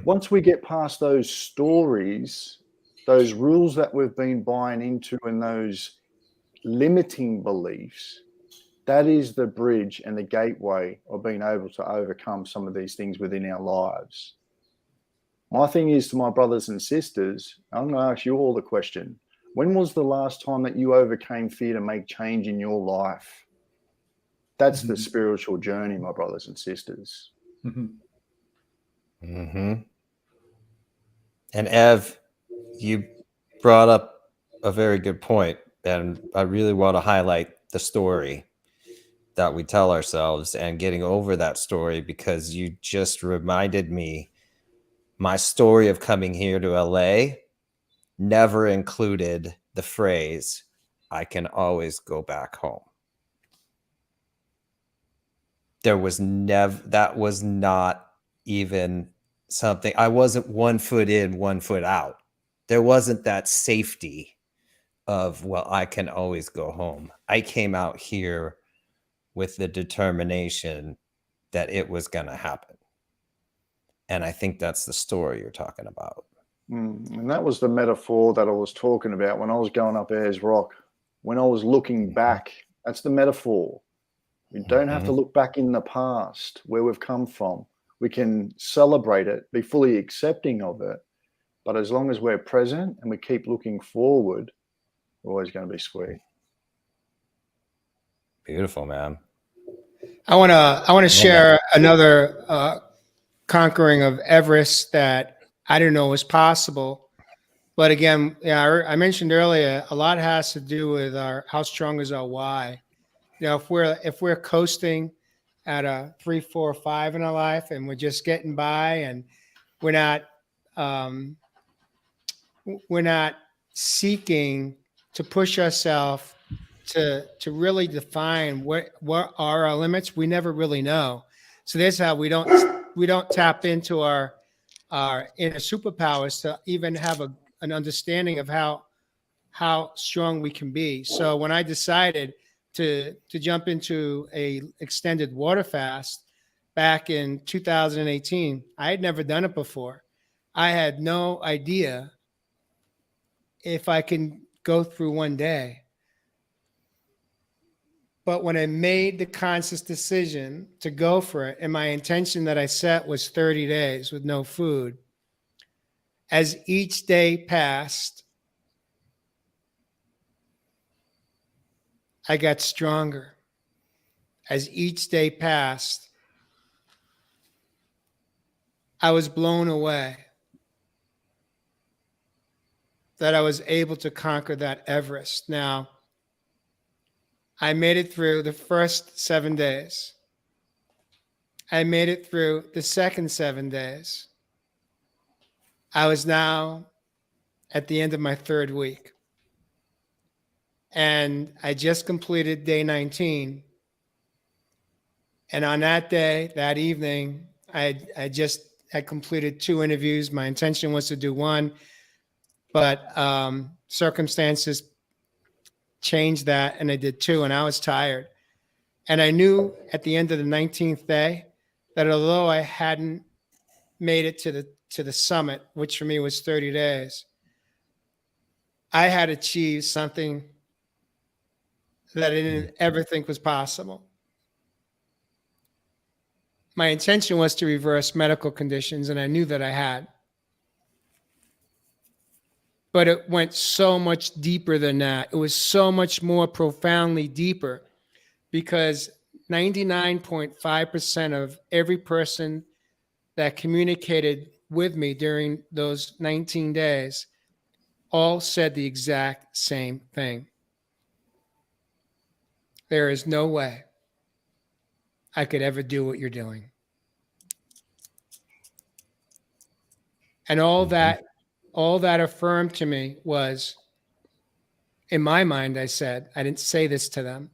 Speaker 2: once we get past those stories, those rules that we've been buying into and those limiting beliefs, that is the bridge and the gateway of being able to overcome some of these things within our lives. My thing is to my brothers and sisters, I'm going to ask you all the question. When was the last time that you overcame fear to make change in your life? That's the spiritual journey, my brothers and sisters.
Speaker 3: And Ev, you brought up a very good point, and I really want to highlight the story that we tell ourselves and getting over that story, because you just reminded me my story of coming here to LA never included the phrase, I can always go back home. That was not even something. I wasn't 1 foot in, 1 foot out. There wasn't that safety of, well, I can always go home. I came out here with the determination that it was going to happen. And I think that's the story you're talking about.
Speaker 2: And that was the metaphor that I was talking about when I was going up Ayers Rock. When I was looking back, that's the metaphor. We don't have to look back in the past where we've come from. We can celebrate it, be fully accepting of it. But as long as we're present and we keep looking forward, always going to be sweet.
Speaker 3: Beautiful, man.
Speaker 1: I want to share another conquering of Everest that I didn't know was possible. But again, yeah, I mentioned earlier, a lot has to do with how strong is our why. You know, if we're coasting at a 3, 4, 5 in our life, and we're just getting by, and we're not um, we're not seeking to push ourselves to really define what are our limits, we never really know. So that's how we don't tap into our inner superpowers to even have an understanding of how strong we can be. So when I decided to jump into a extended water fast back in 2018, I had never done it before. I had no idea if I can go through one day. But when I made the conscious decision to go for it, and my intention that I set was 30 days with no food, as each day passed, I got stronger. As each day passed, I was blown away that I was able to conquer that Everest. Now, I made it through the first 7 days. I made it through the second 7 days. I was now at the end of my third week. And I just completed day 19. And on that day, that evening, I had completed 2 interviews. My intention was to do 1, but circumstances changed that, and I did 2, and I was tired. And I knew at the end of the 19th day that although I hadn't made it to the summit, which for me was 30 days, I had achieved something that I didn't ever think was possible. My intention was to reverse medical conditions, and I knew that I had. But it went so much deeper than that. It was so much more profoundly deeper, because 99.5% of every person that communicated with me during those 19 days all said the exact same thing. There is no way I could ever do what you're doing. And all that affirmed to me was, in my mind, I said, I didn't say this to them.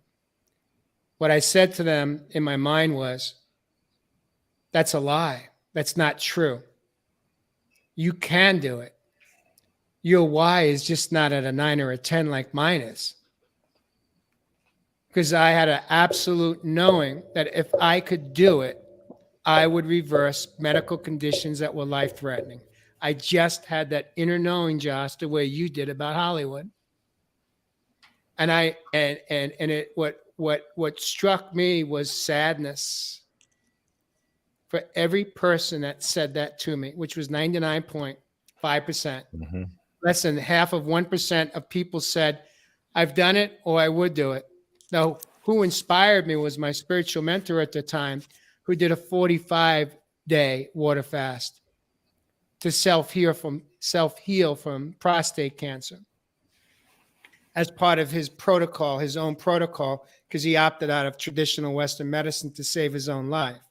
Speaker 1: What I said to them in my mind was, that's a lie. That's not true. You can do it. Your why is just not at a 9 or a 10 like mine is. Because I had an absolute knowing that if I could do it, I would reverse medical conditions that were life-threatening. I just had that inner knowing, Josh, the way you did about Hollywood. And what struck me was sadness for every person that said that to me, which was 99.5%. Mm-hmm. Less than half of 1% of people said, I've done it or I would do it. Now, who inspired me was my spiritual mentor at the time, who did a 45-day water fast to self-heal from prostate cancer as part of his protocol, his own protocol, because he opted out of traditional Western medicine to save his own life.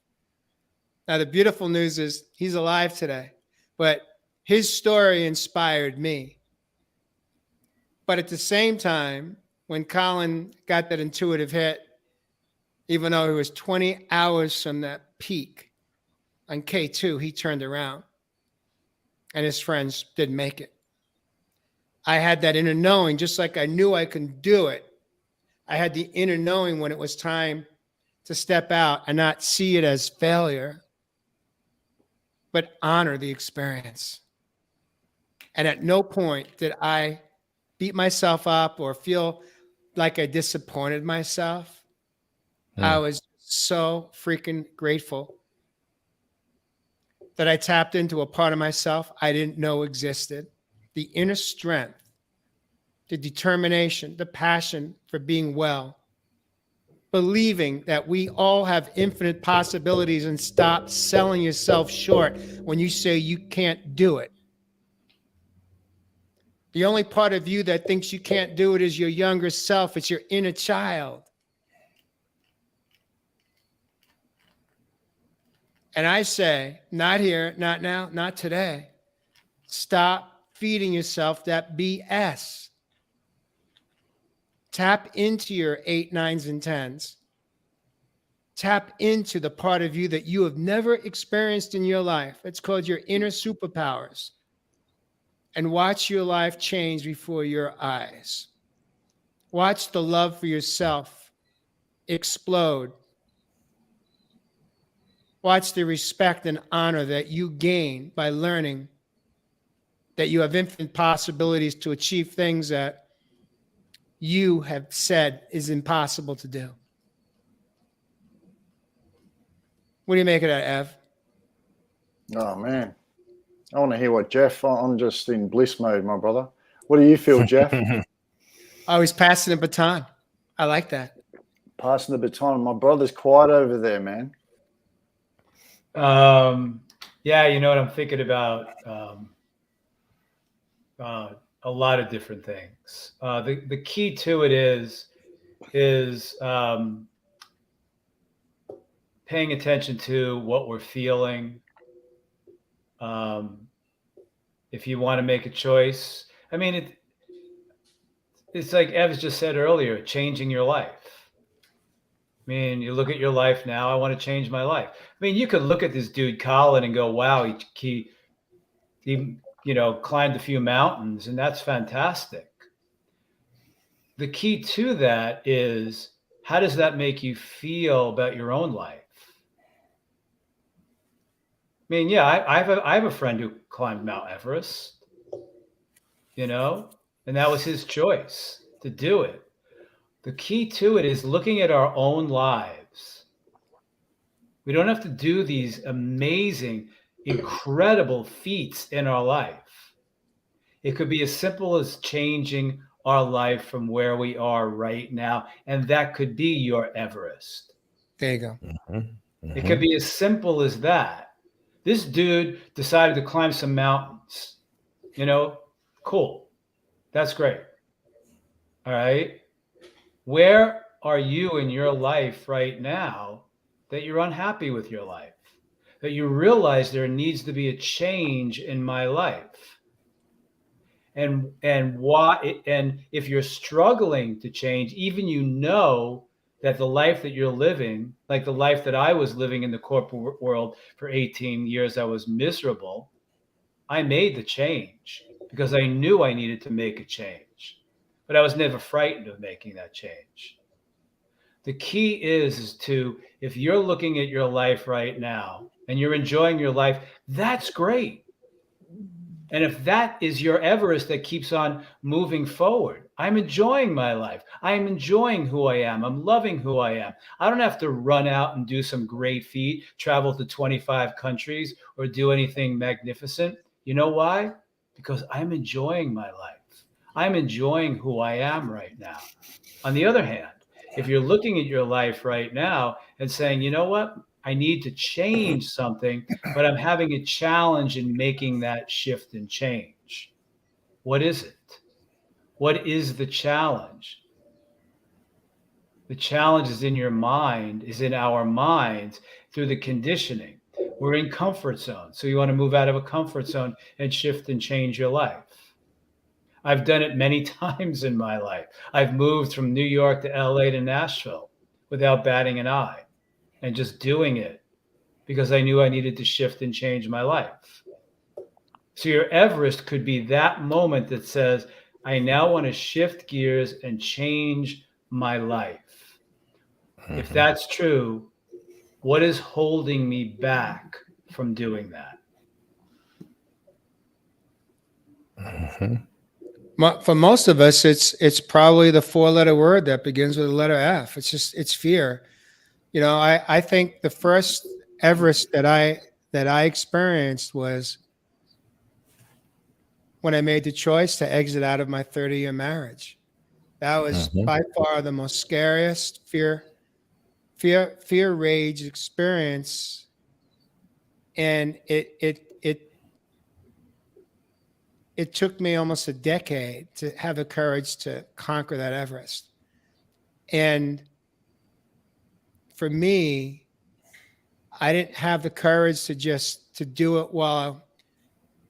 Speaker 1: Now, the beautiful news is he's alive today, but his story inspired me. But at the same time, when Colin got that intuitive hit, even though he was 20 hours from that peak on K2, he turned around and his friends didn't make it. I had that inner knowing, just like I knew I could do it. I had the inner knowing when it was time to step out and not see it as failure, but honor the experience. And at no point did I beat myself up or feel like I disappointed myself. I was so freaking grateful that I tapped into a part of myself I didn't know existed. The inner strength the determination, the passion for being well, believing that we all have infinite possibilities, and stop selling yourself short when you say you can't do it. The only part of you that thinks you can't do it is your younger self. It's your inner child. And I say, not here, not now, not today. Stop feeding yourself that BS. Tap into your 8, 9s, and 10s. Tap into the part of you that you have never experienced in your life. It's called your inner superpowers. And watch your life change before your eyes. Watch the love for yourself explode. Watch the respect and honor that you gain by learning that you have infinite possibilities to achieve things that you have said is impossible to do. What do you make of that, Ev?
Speaker 2: Oh, man. I want to hear what Jeff, I'm just in bliss mode, my brother. What do you feel, Jeff?
Speaker 1: Oh, he's passing the baton. I like that.
Speaker 2: Passing the baton. My brother's quiet over there, man.
Speaker 4: Yeah, you know what I'm thinking about? A lot of different things. The key to it is paying attention to what we're feeling. If you want to make a choice, I mean, it's like Ev's just said earlier, changing your life. I mean, you look at your life now, I want to change my life. I mean, you could look at this dude, Colin, and go, wow, he climbed a few mountains, and that's fantastic. The key to that is, how does that make you feel about your own life? I mean, yeah, I have a friend who climbed Mount Everest, and that was his choice to do it. The key to it is looking at our own lives. We don't have to do these amazing, incredible feats in our life. It could be as simple as changing our life from where we are right now, and that could be your Everest.
Speaker 1: There you go.
Speaker 3: Mm-hmm. Mm-hmm.
Speaker 4: It could be as simple as that. This dude decided to climb some mountains. Cool. That's great. All right. Where are you in your life right now that you're unhappy with your life? That you realize there needs to be a change in my life? And why? And if you're struggling to change, even that the life that you're living, like the life that I was living in the corporate world for 18 years, I was miserable. I made the change because I knew I needed to make a change, but I was never frightened of making that change. The key is if you're looking at your life right now and you're enjoying your life, that's great. And if that is your Everest that keeps on moving forward, I'm enjoying my life. I'm enjoying who I am. I'm loving who I am. I don't have to run out and do some great feat, travel to 25 countries, or do anything magnificent. You know why? Because I'm enjoying my life. I'm enjoying who I am right now. On the other hand, if you're looking at your life right now and saying, you know what? I need to change something, but I'm having a challenge in making that shift and change. What is it? What is the challenge? The challenge is in your mind, is in our minds through the conditioning. We're in comfort zone. So you want to move out of a comfort zone and shift and change your life. I've done it many times in my life. I've moved from New York to LA to Nashville without batting an eye and just doing it because I knew I needed to shift and change my life. So your Everest could be that moment that says, I now want to shift gears and change my life. Mm-hmm. If that's true, what is holding me back from doing that?
Speaker 1: Mm-hmm. For most of us, it's probably the 4-letter word that begins with the letter F. It's fear. I think the first Everest that I experienced was when I made the choice to exit out of my 30-year marriage. That was by far the most scariest fear rage experience. And it took me almost a decade to have the courage to conquer that Everest. And for me, I didn't have the courage to do it while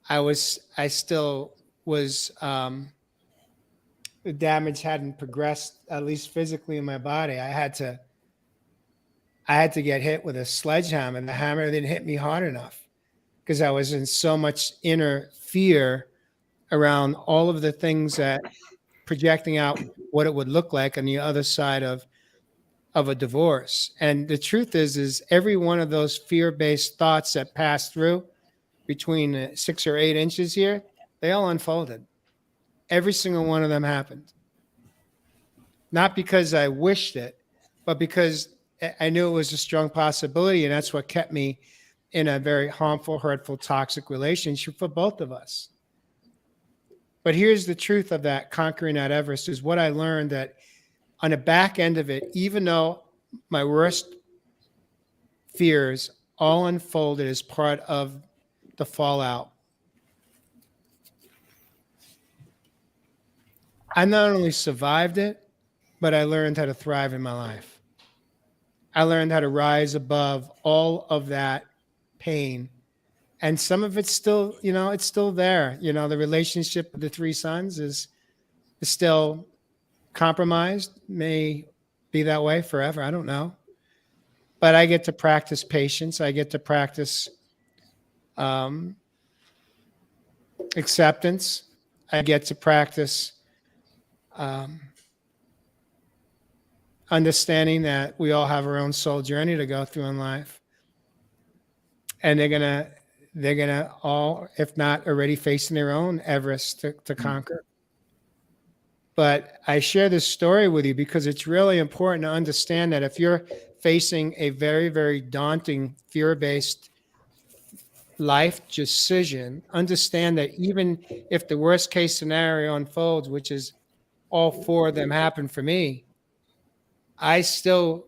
Speaker 1: I still was, the damage hadn't progressed, at least physically in my body. I had to get hit with a sledgehammer, and the hammer didn't hit me hard enough because I was in so much inner fear around all of the things that projecting out what it would look like on the other side of a divorce. And the truth is every one of those fear-based thoughts that passed through between 6 or 8 inches here, they all unfolded. Every single one of them happened. Not because I wished it, but because I knew it was a strong possibility. And that's what kept me in a very harmful, hurtful, toxic relationship for both of us. But here's the truth of that conquering that Everest is what I learned, that on the back end of it, even though my worst fears all unfolded as part of the fallout, I not only survived it, but I learned how to thrive in my life. I learned how to rise above all of that pain. And some of it's still, it's still there. The relationship with the 3 sons is still compromised, may be that way forever. I don't know. But I get to practice patience. I get to practice acceptance. I get to practice understanding that we all have our own soul journey to go through in life. And they're gonna all, if not already facing their own Everest to conquer. But I share this story with you because it's really important to understand that if you're facing a very, very daunting, fear-based life decision, understand that even if the worst case scenario unfolds, which is all 4 of them happened for me, I still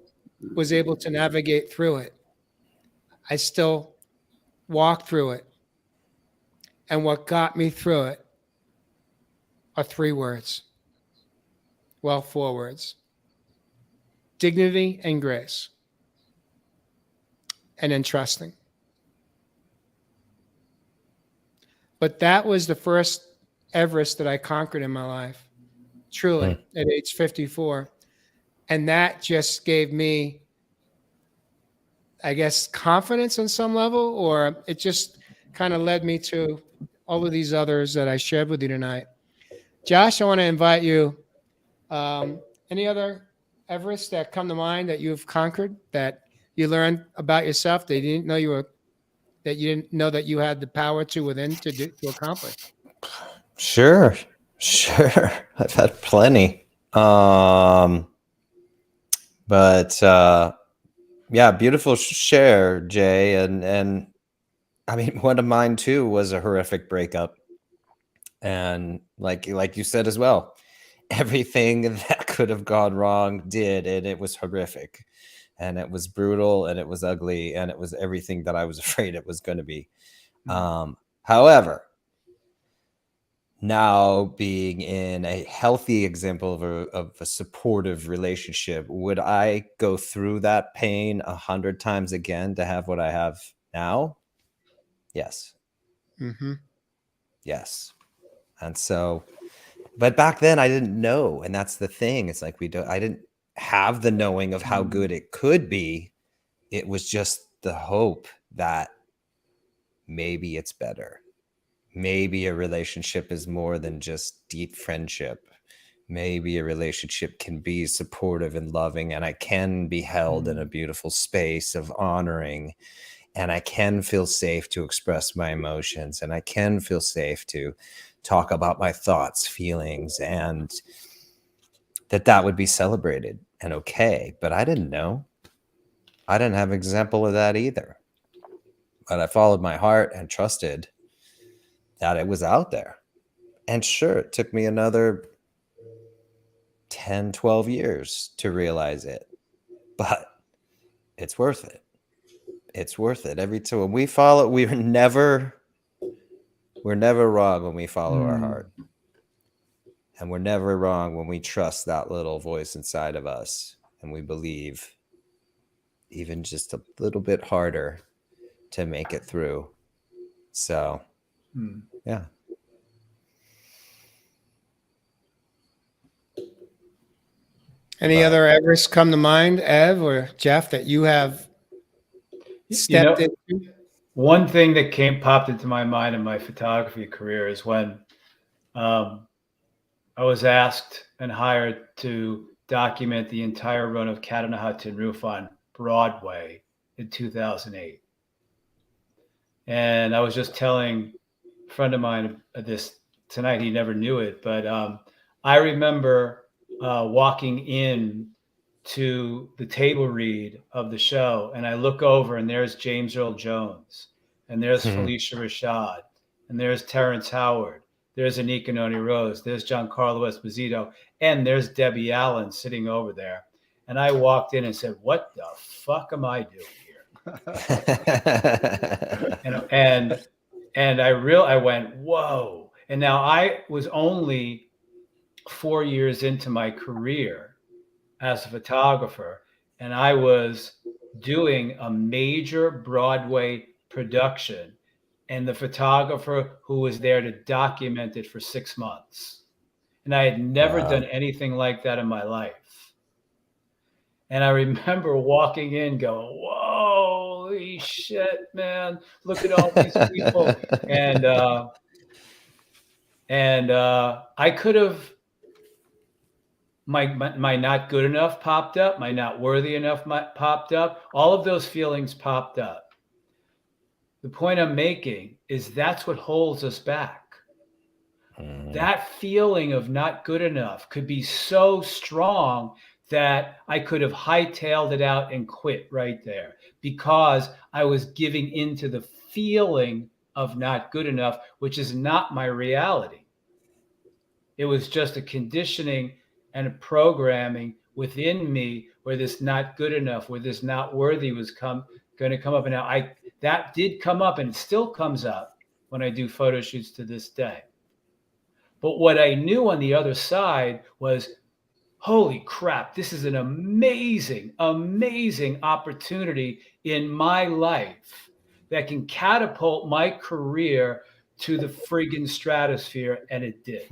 Speaker 1: was able to navigate through it. I still walked through it. And what got me through it are 3 words. Well, 4 words. Dignity and grace. And then trusting. But that was the first Everest that I conquered in my life, truly, at age 54. And that just gave me, I guess, confidence on some level, or it just kind of led me to all of these others that I shared with you tonight. Josh, I want to invite you. Any other Everest that come to mind that you've conquered, that you learned about yourself that you didn't know that you had the power to within to accomplish?
Speaker 3: Sure. I've had plenty. But yeah, beautiful share, Jay. And I mean, one of mine too was a horrific breakup. And like you said as well, everything that could have gone wrong did, and it was horrific, and it was brutal, and it was ugly, and it was everything that I was afraid it was going to be. However, now being in a healthy example of a supportive relationship, would I go through that pain 100 times again to have what I have now? Yes.
Speaker 1: Mm-hmm.
Speaker 3: Yes. And so, but back then I didn't know. And that's the thing. It's like I didn't have the knowing of how good it could be. It was just the hope that maybe it's better. Maybe a relationship is more than just deep friendship. Maybe a relationship can be supportive and loving, and I can be held in a beautiful space of honoring, and I can feel safe to express my emotions, and I can feel safe to talk about my thoughts, feelings, and that would be celebrated and okay. But I didn't know. I didn't have an example of that either. But I followed my heart and trusted that it was out there. And sure, it took me another 10, 12 years to realize it, but it's worth it. It's worth it. Every time we follow, we're never wrong when we follow our heart. And we're never wrong when we trust that little voice inside of us and we believe even just a little bit harder to make it through. So, yeah.
Speaker 1: Any other Everests come to mind, Ev or Jeff, that you have stepped into?
Speaker 4: One thing that popped into my mind in my photography career is when I was asked and hired to document the entire run of Cat on a Hot Tin Roof on Broadway in 2008. And I was just telling a friend of mine this tonight. He never knew it, but I remember walking in to the table read of the show, and I look over, and there's James Earl Jones, and there's Felicia Rashad, and there's Terrence Howard, there's Anika Noni Rose, there's Giancarlo Esposito, and there's Debbie Allen sitting over there. And I walked in and said, "What the fuck am I doing here?" and I went, whoa. And now I was only 4 years into my career as a photographer, and I was doing a major Broadway production, and the photographer who was there to document it for 6 months. And I had never done anything like that in my life. And I remember walking in going, whoa, holy shit, man, look at all these people. And I could have, my not good enough popped up, my not worthy enough popped up. All of those feelings popped up. The point I'm making is that's what holds us back. That feeling of not good enough could be so strong that I could have hightailed it out and quit right there because I was giving into the feeling of not good enough, which is not my reality. It was just a conditioning and a programming within me where this not good enough, where this not worthy was going to come up. And now that did come up, and it still comes up when I do photo shoots to this day. But what I knew on the other side was, holy crap, this is an amazing, amazing opportunity in my life that can catapult my career to the friggin' stratosphere. And it did.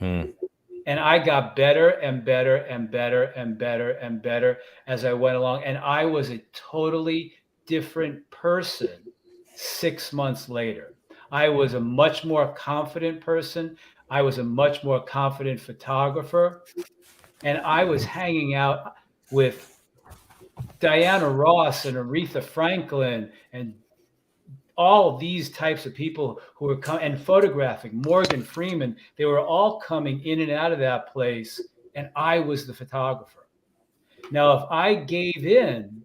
Speaker 4: And I got better and better and better and better and better as I went along. And I was a totally different person 6 months later. I was a much more confident person. I was a much more confident photographer. And I was hanging out with Diana Ross and Aretha Franklin and all of these types of people who were coming and photographing Morgan Freeman. They were all coming in and out of that place, and I was the photographer. Now, if I gave in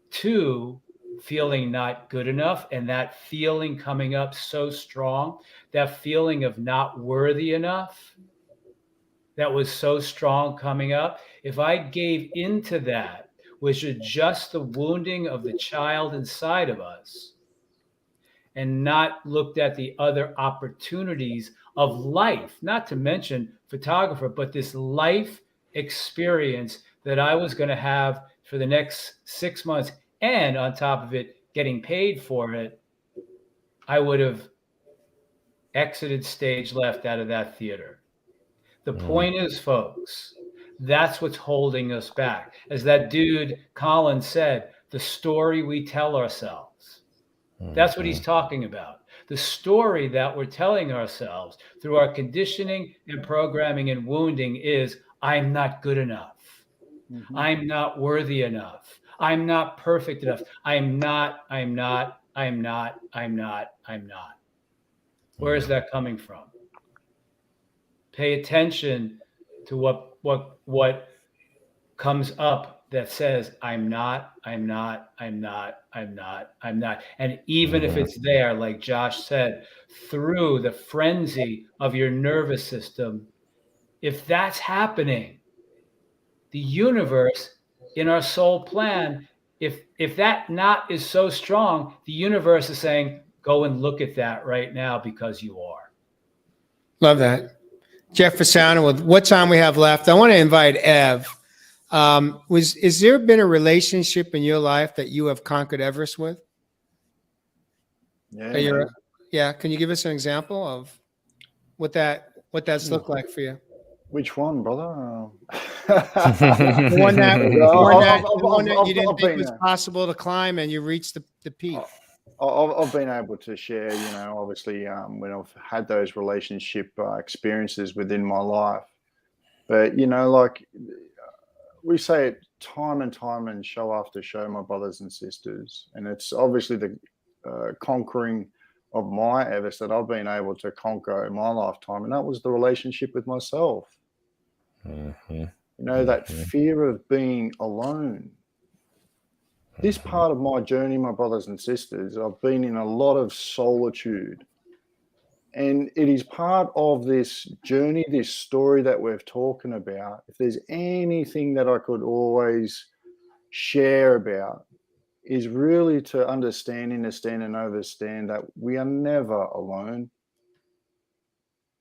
Speaker 4: to feeling not good enough and that feeling coming up so strong, that feeling of not worthy enough, that was so strong coming up, if I gave into that, which is just the wounding of the child inside of us, and not looked at the other opportunities of life, not to mention photographer, but this life experience that I was going to have for the next 6 months, and on top of it, getting paid for it, I would have exited stage left out of that theater. The point is, folks, that's what's holding us back. As that dude Colin said, the story we tell ourselves. That's what he's talking about. The story that we're telling ourselves through our conditioning and programming and wounding is, I'm not good enough. I'm not worthy enough. I'm not perfect enough. I'm not. Where is that coming from? Pay attention to what comes up that says, I'm not, I'm not, I'm not, I'm not, I'm not. And even if it's there, like Josh said, through the frenzy of your nervous system, if that's happening, the universe in our soul plan, if that knot is so strong, the universe is saying, go and look at that right now because you are.
Speaker 1: Love that. Jeff Fasano, with what time we have left, I want to invite Ev. Is there been a relationship in your life that you have conquered Everest with?
Speaker 2: Yeah,
Speaker 1: That you're-
Speaker 2: man.
Speaker 1: yeah. Can you give us an example of what that's looked like for you?
Speaker 2: Which one, brother?
Speaker 1: The one that you didn't
Speaker 2: I've
Speaker 1: think
Speaker 2: been
Speaker 1: was possible to climb, and you reached the peak.
Speaker 2: I've been able to share, obviously, when I've had those relationship experiences within my life. But, like we say it time and time and show after show, my brothers and sisters. And it's obviously the conquering of my Everest that I've been able to conquer in my lifetime. And that was the relationship with myself. That fear of being alone. This part of my journey, my brothers and sisters, I've been in a lot of solitude. And it is part of this journey, this story that we're talking about. If there's anything that I could always share about, is really to understand and understand that we are never alone.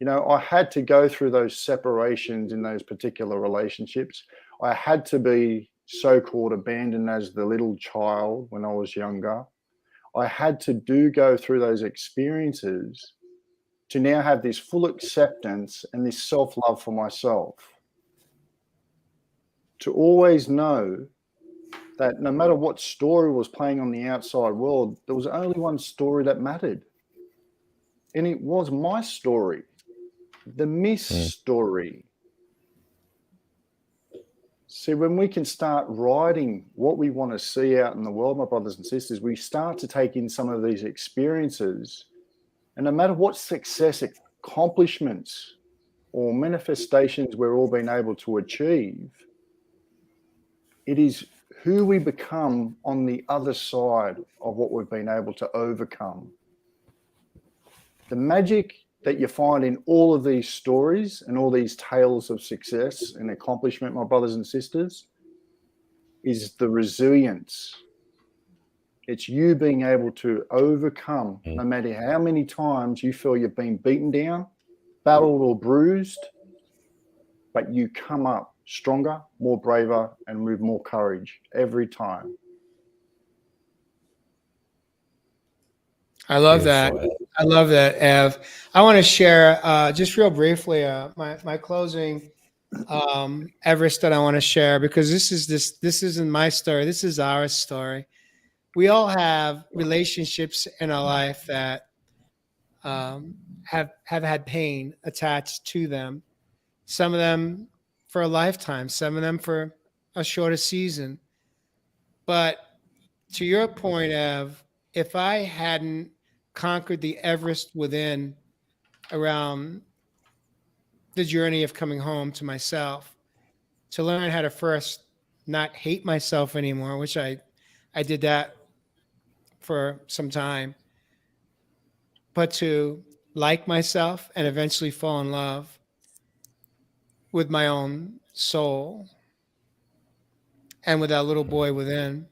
Speaker 2: I had to go through those separations in those particular relationships. I had to be so-called abandoned as the little child when I was younger. I had to go through those experiences to now have this full acceptance and this self-love for myself. To always know that no matter what story was playing on the outside world, there was only one story that mattered. And it was my story, the miss story. See, when we can start writing what we want to see out in the world, my brothers and sisters, we start to take in some of these experiences. And no matter what success, accomplishments, or manifestations we're all being able to achieve, it is who we become on the other side of what we've been able to overcome. The magic that you find in all of these stories and all these tales of success and accomplishment, my brothers and sisters, is the resilience. It's you being able to overcome, no matter how many times you feel you've been beaten down, battled or bruised, but you come up stronger, more braver, and with more courage every time.
Speaker 1: I love that. I love that, Ev. I want to share just real briefly my closing Everest that I want to share, because this isn't my story. This is our story. We all have relationships in our life that have had pain attached to them. Some of them for a lifetime, some of them for a shorter season. But to your point, Ev, if I hadn't conquered the Everest within around the journey of coming home to myself, to learn how to first not hate myself anymore, which I did that for some time, but to like myself and eventually fall in love with my own soul and with that little boy within.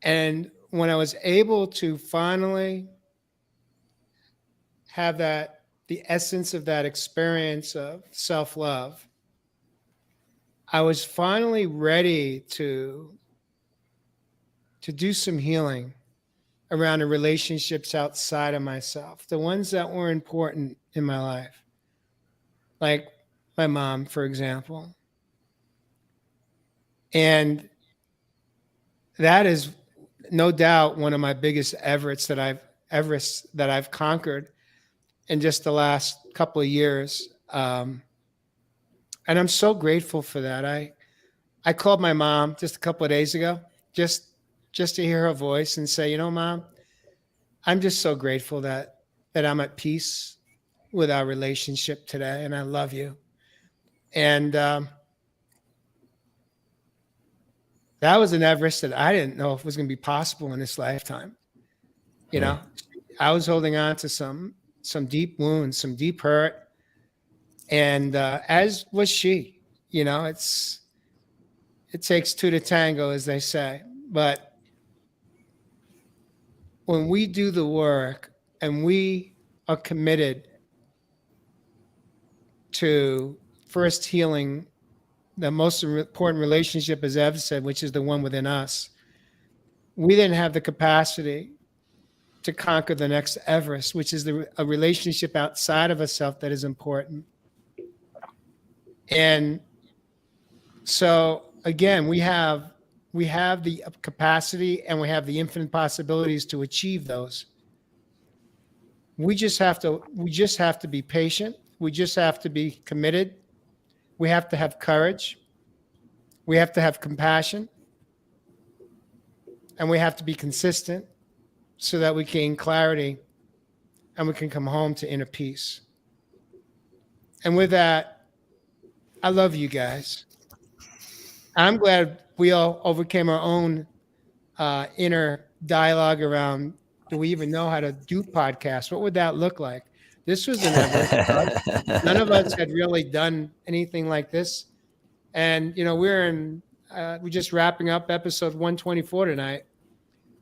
Speaker 1: And when I was able to finally have the essence of that experience of self-love, I was finally ready to do some healing around the relationships outside of myself, the ones that were important in my life, like my mom, for example. And that is no doubt one of my biggest Everests that I've conquered in just the last couple of years. And I'm so grateful for that. I called my mom just a couple of days ago, just to hear her voice and say, Mom, I'm just so grateful that I'm at peace with our relationship today, and I love you. And That was an Everest that I didn't know if was going to be possible in this lifetime. You know, I was holding on to some deep wounds, some deep hurt, and as was she. You know, it takes two to tango, as they say. But when we do the work and we are committed to first healing the most important relationship, as Ev said, which is the one within us, we then have the capacity to conquer the next Everest, which is a relationship outside of ourselves that is important. And so again, we have the capacity and we have the infinite possibilities to achieve those. We just have to be patient. We just have to be committed. We have to have courage. We have to have compassion. And we have to be consistent so that we gain clarity and we can come home to inner peace. And with that, I love you guys. I'm glad we all overcame our own inner dialogue around, do we even know how to do podcasts? What would that look like? This was an Everest. None of us had really done anything like this. And, you know, we're just wrapping up episode 124 tonight.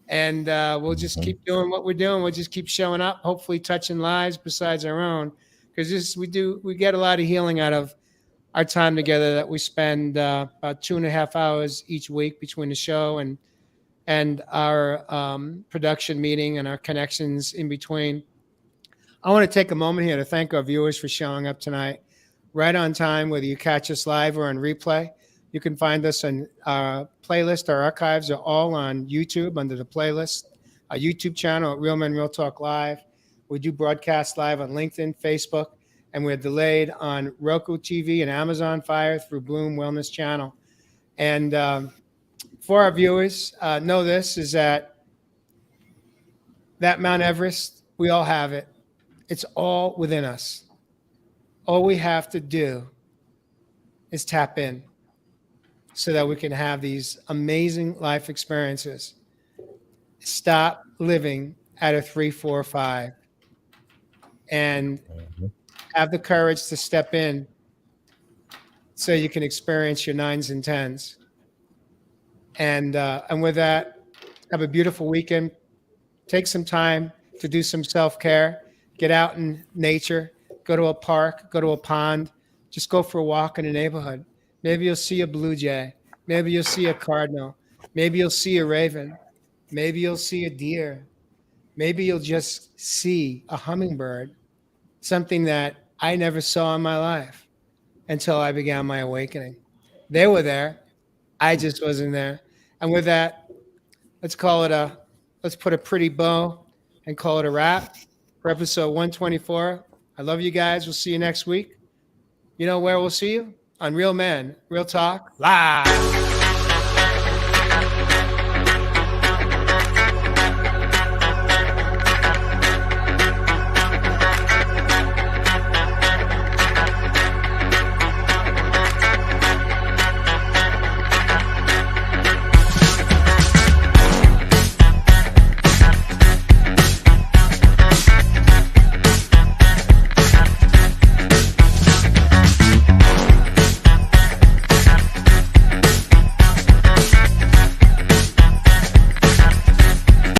Speaker 1: And we'll just keep doing what we're doing. We'll just keep showing up, hopefully touching lives besides our own. Because we get a lot of healing out of our time together that we spend about 2.5 hours each week between the show and our production meeting and our connections in between. I want to take a moment here to thank our viewers for showing up tonight, right on time, whether you catch us live or on replay. You can find us on our playlist. Our archives are all on YouTube under the playlist. Our YouTube channel at Real Men Real Talk Live. We do broadcast live on LinkedIn, Facebook, and we're delayed on Roku TV and Amazon Fire through Bloom Wellness Channel. And for our viewers, know this is that Mount Everest, we all have it. It's all within us. All we have to do is tap in so that we can have these amazing life experiences. Stop living at a 3, 4, 5 and have the courage to step in so you can experience your 9s and 10s. And with that, have a beautiful weekend. Take some time to do some self-care. Get out in nature. Go to a park. Go to a pond. Just go for a walk in the neighborhood. Maybe you'll see a blue jay. Maybe you'll see a cardinal. Maybe you'll see a raven. Maybe you'll see a deer. Maybe you'll just see a hummingbird, something that I never saw in my life until I began my awakening. They were there. I just wasn't there. And with that, let's put a pretty bow and call it a wrap for episode 124. I love you guys. We'll see you next week. You know where we'll see you? On Real Men, Real Talk Live.